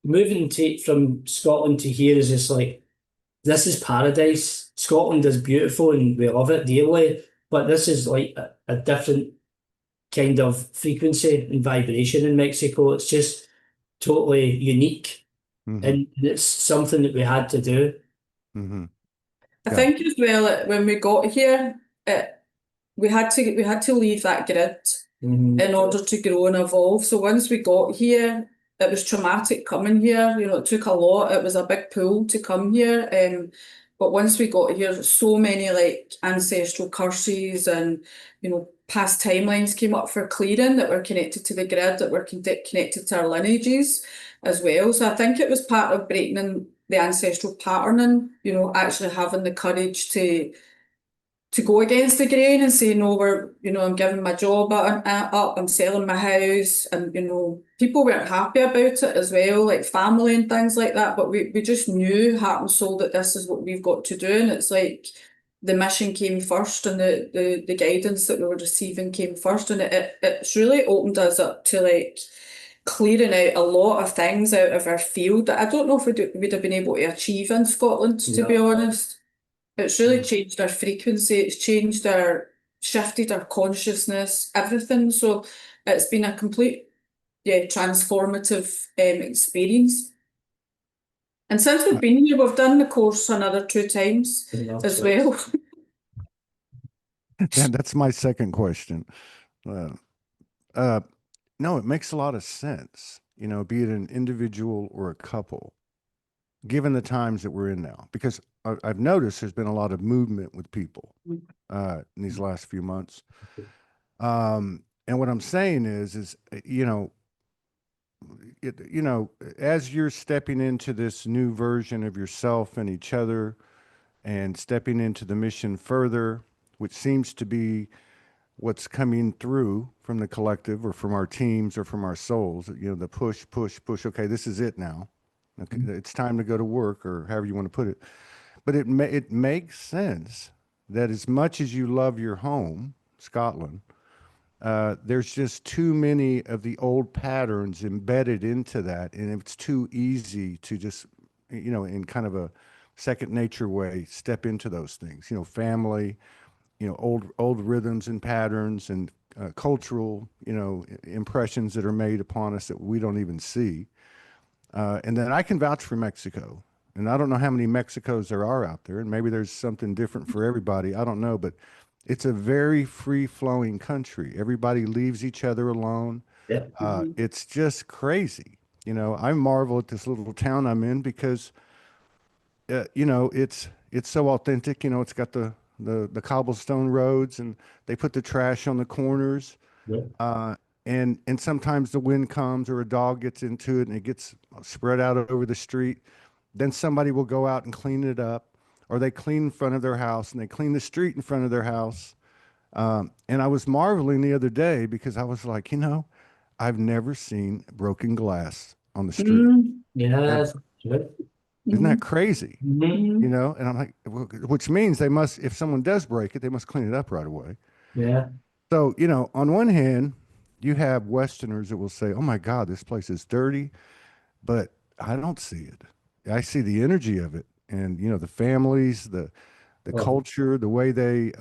moving from Scotland to here is just like, this is paradise. Scotland is beautiful and we love it dearly, but this is like a different kind of frequency and vibration in Mexico. It's just totally unique, and it's something that we had to do. I think as well, when we got here, we had to leave that grid in order to grow and evolve. So once we got here, it was traumatic coming here. You know, it took a lot. It was a big pull to come here. But once we got here, so many like ancestral curses and, you know, past timelines came up for clearing that were connected to the grid, that were connected to our lineages as well. So I think it was part of breaking in the ancestral patterning, you know, actually having the courage to go against the grain and say, no, I'm giving my job up, I'm selling my house. And, you know, people weren't happy about it as well, like family and things like that. But we just knew, heart and soul, that this is what we've got to do. And it's like, mission came first, and the guidance that we were receiving came first, and it's really opened us up to like clearing out a lot of things out of our field that I don't know if we'd have been able to achieve in Scotland, to be honest. It's really changed our frequency, it's shifted our consciousness, everything. So it's been a complete, transformative experience. And since we've been here, we've done the course another 2 times as well. That's my second question. No, it makes a lot of sense, you know, be it an individual or a couple, given the times that we're in now, because I've noticed there's been a lot of movement with people in these last few months. And what I'm saying is, you know, as you're stepping into this new version of yourself and each other and stepping into the mission further, which seems to be what's coming through from the collective or from our teams or from our souls, you know, the push, push, push. Okay, this is it now. Okay, it's time to go to work, or however you want to put it. But it makes sense that as much as you love your home, Scotland, there's just too many of the old patterns embedded into that, and it's too easy to just, you know, in kind of a second nature way, step into those things. You know, family, you know, old rhythms and patterns and cultural, you know, impressions that are made upon us that we don't even see. And then I can vouch for Mexico. And I don't know how many Mexicos there are out there, and maybe there's something different for everybody. I don't know, but it's a very free-flowing country. Everybody leaves each other alone. Yeah. It's just crazy. You know, I marvel at this little town I'm in because, you know, it's so authentic. You know, it's got the cobblestone roads, and they put the trash on the corners. Yeah. And sometimes the wind comes or a dog gets into it and it gets spread out over the street. Then somebody will go out and clean it up, or they clean in front of their house and they clean the street in front of their house. And I was marveling the other day because I was like, you know, I've never seen broken glass on the street. Yeah, Ever. good. Isn't that crazy? Mhm. You know, and I'm like, which means they must, if someone does break it, they must clean it up right away. Yeah. So, you know, on one hand, you have Westerners that will say, oh my God, this place is dirty, but I don't see it. I see the energy of it. And, you know, the families, the Oh, culture, the way they,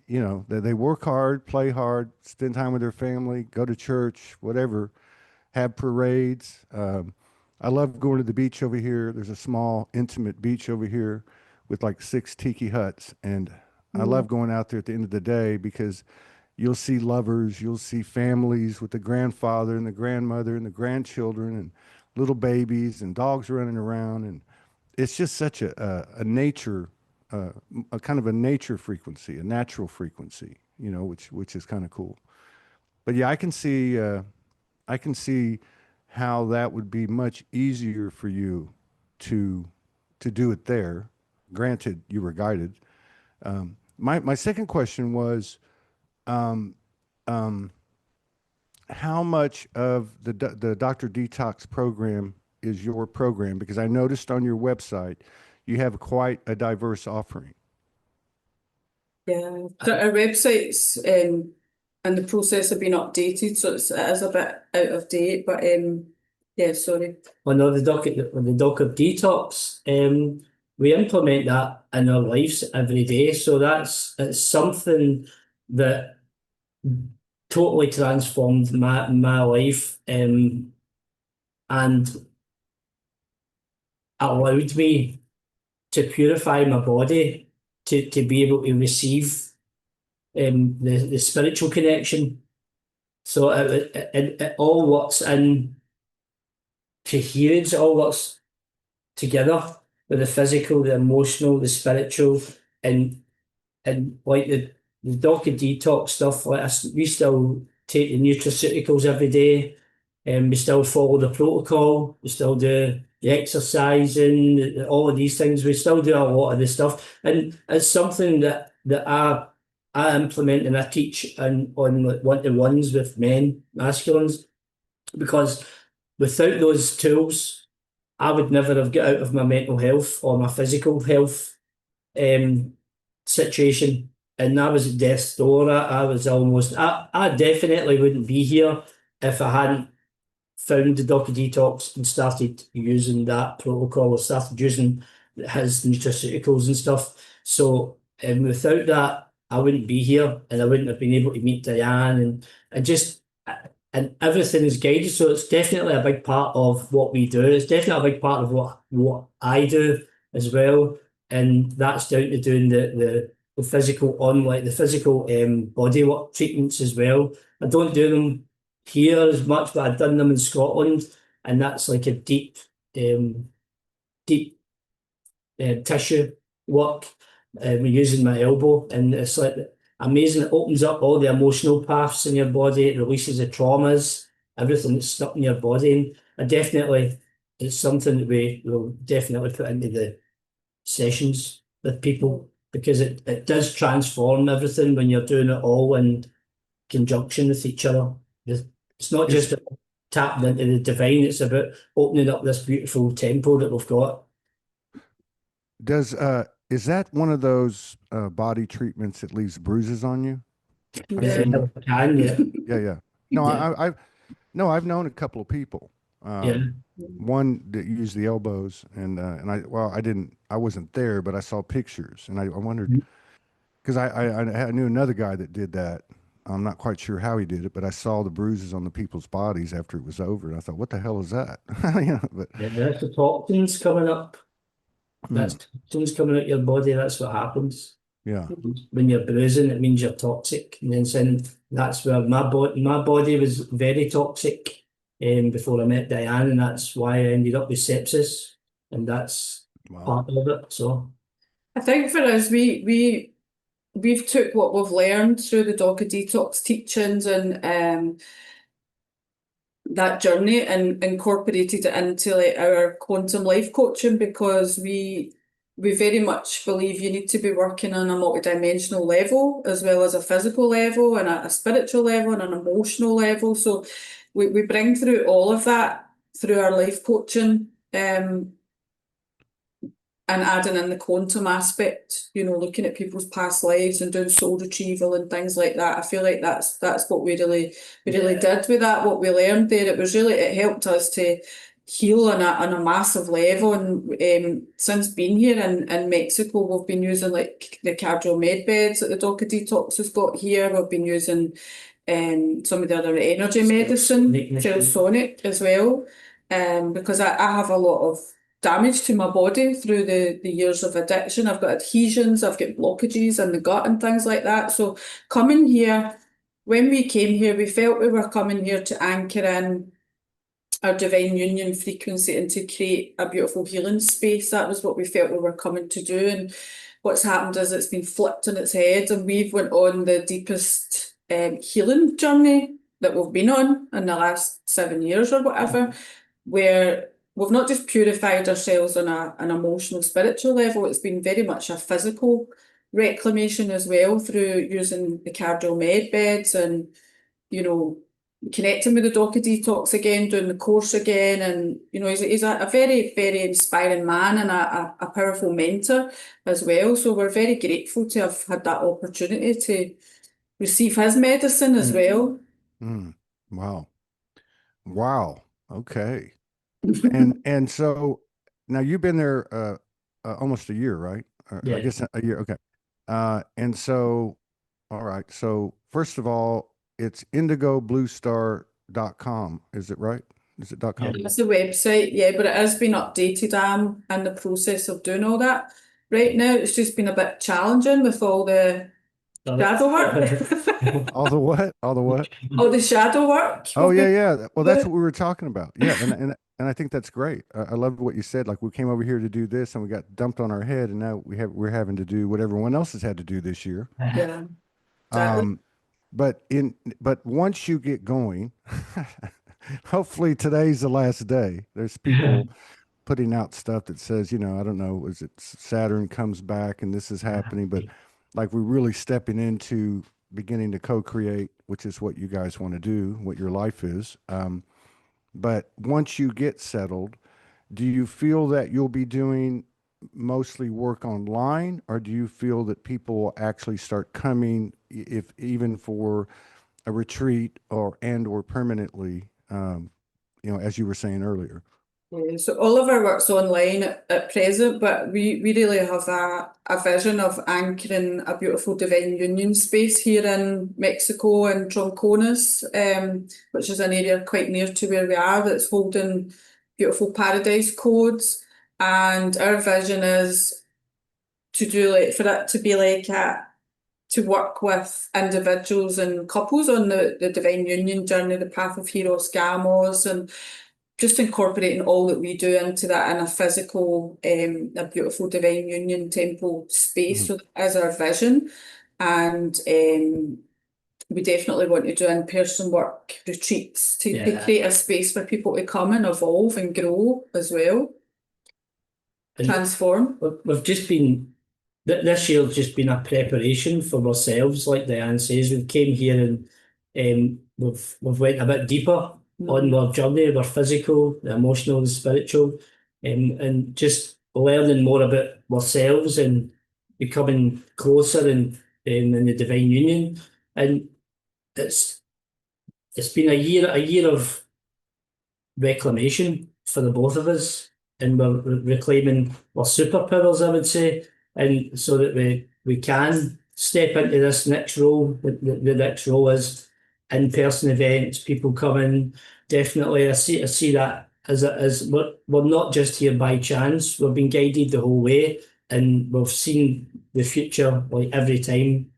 you know, they work hard, play hard, spend time with their family, go to church, whatever, have parades. I love going to the beach over here. There's a small, intimate beach over here with like 6 tiki huts. And I love going out there at the end of the day because you'll see lovers, you'll see families with the grandfather and the grandmother and the grandchildren and little babies and dogs running around. And it's just such a nature, a kind of a nature frequency, a natural frequency, you know, which is kind of cool. But yeah, I can see how that would be much easier for you to do it there. Granted, you were guided. My second question was, um, um, how much of the Dr. Detox program is your program? Because I noticed on your website you have quite a diverse offering. Yeah, our website's in the process of being updated, so it is a bit out of date. But yeah, sorry. on the doc of detox, we implement that in our lives every day. So it's something that totally transformed my life, and allowed me to purify my body to be able to receive the spiritual connection. So it all works in coherence, it all works together with the physical, the emotional, the spiritual, and like the doc and detox stuff. Like we still take the nutraceuticals every day, and we still follow the protocol. We still do the exercising, all of these things. We still do a lot of this stuff, and it's something that I implement and I teach on one-to-ones with men, masculines, because without those tools, I would never have got out of my mental health or my physical health. situation, and I was at death's door. I was almost, I definitely wouldn't be here if I hadn't found the Docu Detox and started using that protocol, or started using his nutraceuticals and stuff. So, without that, I wouldn't be here, and I wouldn't have been able to meet Diane, and just and everything is guided. So it's definitely a big part of what we do. It's definitely a big part of what I do as well, and that's down to doing the physical the physical body work treatments as well. I don't do them here as much, but I've done them in Scotland, and that's like a deep tissue work. We're using my elbow, and it's like amazing. It opens up all the emotional paths in your body. It releases the traumas, everything that's stuck in your body. And it's something that we will definitely put into the sessions with people, because it does transform everything when you're doing it all in conjunction with each other. It's not just tapping into the divine, it's about opening up this beautiful temple that we've got. Is that one of those body treatments that leaves bruises on you? I've Yeah, seen that. can, yeah. Yeah. No, Yeah. I've known a couple of people. Yeah. One that used the elbows, and I wasn't there, but I saw pictures, and I wondered, because I knew another guy that did that. I'm not quite sure how he did it, but I saw the bruises on the people's bodies after it was over, and I thought, what the hell is that? But Yeah, that's the toxins coming up. That's toxins coming out your body. That's what happens. yeah. When you're bruising, it means you're toxic. And then that's where my body was very toxic before I met Diane, and that's why I ended up with sepsis. And that's Wow. part of it. So I think for us, we've took what we've learned through the Docu Detox teachings and that journey and incorporated it into like our quantum life coaching, because we very much believe you need to be working on a multidimensional level as well as a physical level and a spiritual level and an emotional level. So we bring through all of that through our life coaching, and adding in the quantum aspect, looking at people's past lives and doing soul retrieval and things like that. I feel like that's what we really did with that, what we learned there. It helped us to heal on a massive level. And since being here in Mexico, we've been using like the cardio med beds that the Docu Detox has got here. We've been using some of the other energy medicine, Sonic as well, because I have a lot of damage to my body through the years of addiction. I've got adhesions, I've got blockages in the gut and things like that. So coming here, when we came here, we felt we were coming here to anchor in our divine union frequency and to create a beautiful healing space. That was what we felt we were coming to do. And what's happened is it's been flipped on its head, and we've went on the deepest healing journey that we've been on in the last 7 years or whatever, where we've not just purified ourselves on an emotional, spiritual level. It's been very much a physical reclamation as well, through using the cardio med beds and, connecting with the Docu Detox again, doing the course again. And, he's a very, very inspiring man and a powerful mentor as well. So we're very grateful to have had that opportunity to receive his medicine as well. Wow. Okay. And so now you've been there almost a year, right? yeah. I guess a year. Okay. And so, all right. So first of all, it's indigobluestar.com. Is it right? Is it .com? That's the website, yeah, but it has been updated. I'm in the process of doing all that right now. It's just been a bit challenging with all the shadow work. All the what? All the what? All the shadow work. Oh yeah. Well, that's what we were talking about. Yeah, and I think that's great. I love what you said. Like, we came over here to do this, and we got dumped on our head, and now we're having to do what everyone else has had to do this year. Yeah, exactly. But once you get going, hopefully today's the last day. There's people putting out stuff that says, I don't know, is it Saturn comes back and this is happening, but like, we're really stepping into beginning to co-create, which is what you guys want to do, what your life is. But once you get settled, do you feel that you'll be doing mostly work online, or do you feel that people will actually start coming, if even for a retreat or permanently, as you were saying earlier? Yeah, so all of our work's online at present, but we really have a vision of anchoring a beautiful divine union space here in Mexico and Troncones, which is an area quite near to where we are, that's holding beautiful paradise codes. And our vision is to do for it to be to work with individuals and couples on the divine union journey, the path of Heroes Gamos, and just incorporating all that we do into that in a physical, a beautiful divine union temple space. So that is our vision. And we definitely want to do in-person work retreats to create a space for people to come and evolve and grow as well. And transform. We've just been, this year's just been a preparation for ourselves, like Diane says. We came here and we've went a bit deeper on our journey, our physical, the emotional, the spiritual, and just learning more about ourselves and becoming closer in the divine union. And it's been a year of reclamation for the both of us, and we're reclaiming our superpowers, I would say, and so that we can step into this next role. The next role is in-person events, people coming. Definitely, I see that as we're not just here by chance. We've been guided the whole way, and we've seen the future like every time.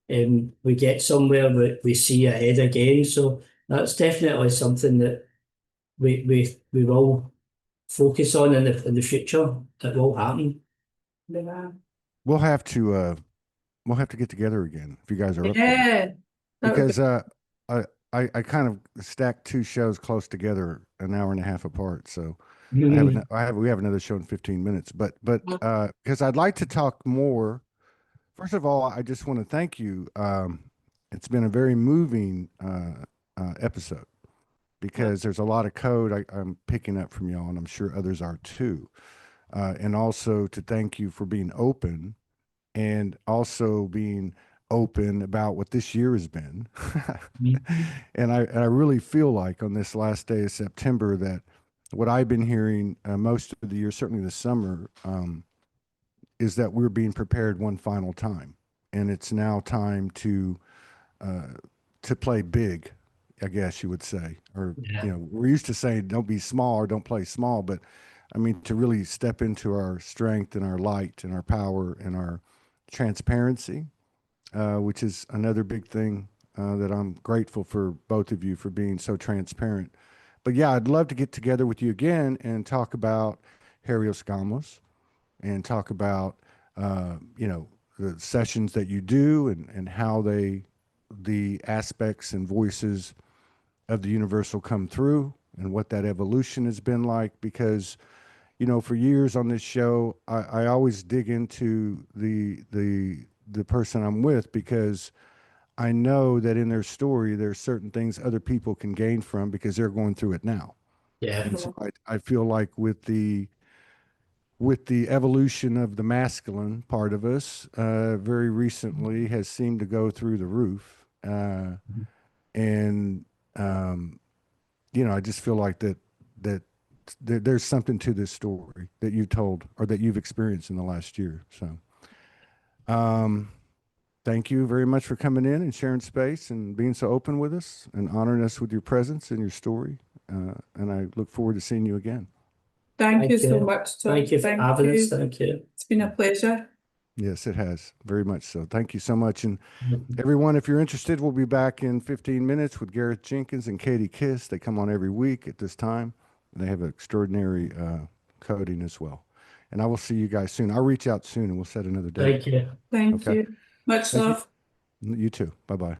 We get somewhere, we see ahead again. So that's definitely something that we will focus on in the future. It will happen. Yeah. We'll have to get together again if you guys are up for it. Yeah. Because I kind of stacked two shows close together, an hour and a half apart. So we have another show in 15 minutes. But because I'd like to talk more. First of all, I just want to thank you. It's been a very moving episode, because there's a lot of code I'm picking up from y'all, and I'm sure others are too. And also to thank you for being open, and also being open about what this year has been. And I really feel like on this last day of September that what I've been hearing most of the year, certainly the summer, is that we're being prepared one final time, and it's now time to play big, I guess you would say. Or we're used to saying don't be small or don't play small, but I mean to really step into our strength and our light and our power and our transparency, which is another big thing that I'm grateful for both of you for being so transparent. But yeah, I'd love to get together with you again and talk about Herios Gamos, and talk about the sessions that you do, and how the aspects and voices of the universal come through, and what that evolution has been like. Because for years on this show, I always dig into the person I'm with, because I know that in their story there's certain things other people can gain from, because they're going through it now. Yeah. And so I feel like with the evolution of the masculine part of us, very recently has seemed to go through the roof. And, I just feel like that there's something to this story that you told, or that you've experienced in the last year. So, thank you very much for coming in and sharing space and being so open with us and honoring us with your presence and your story. And I look forward to seeing you again. Thank you so much, Tom. Thank you for having us. Thank you. It's been a pleasure. Yes, it has. Very much so. Thank you so much. And everyone, if you're interested, we'll be back in 15 minutes with Gareth Jenkins and Katie Kiss. They come on every week at this time. They have an extraordinary coding as well. And I will see you guys soon. I'll reach out soon and we'll set another date. Thank you. Thank you. Much love. You too. Bye-bye.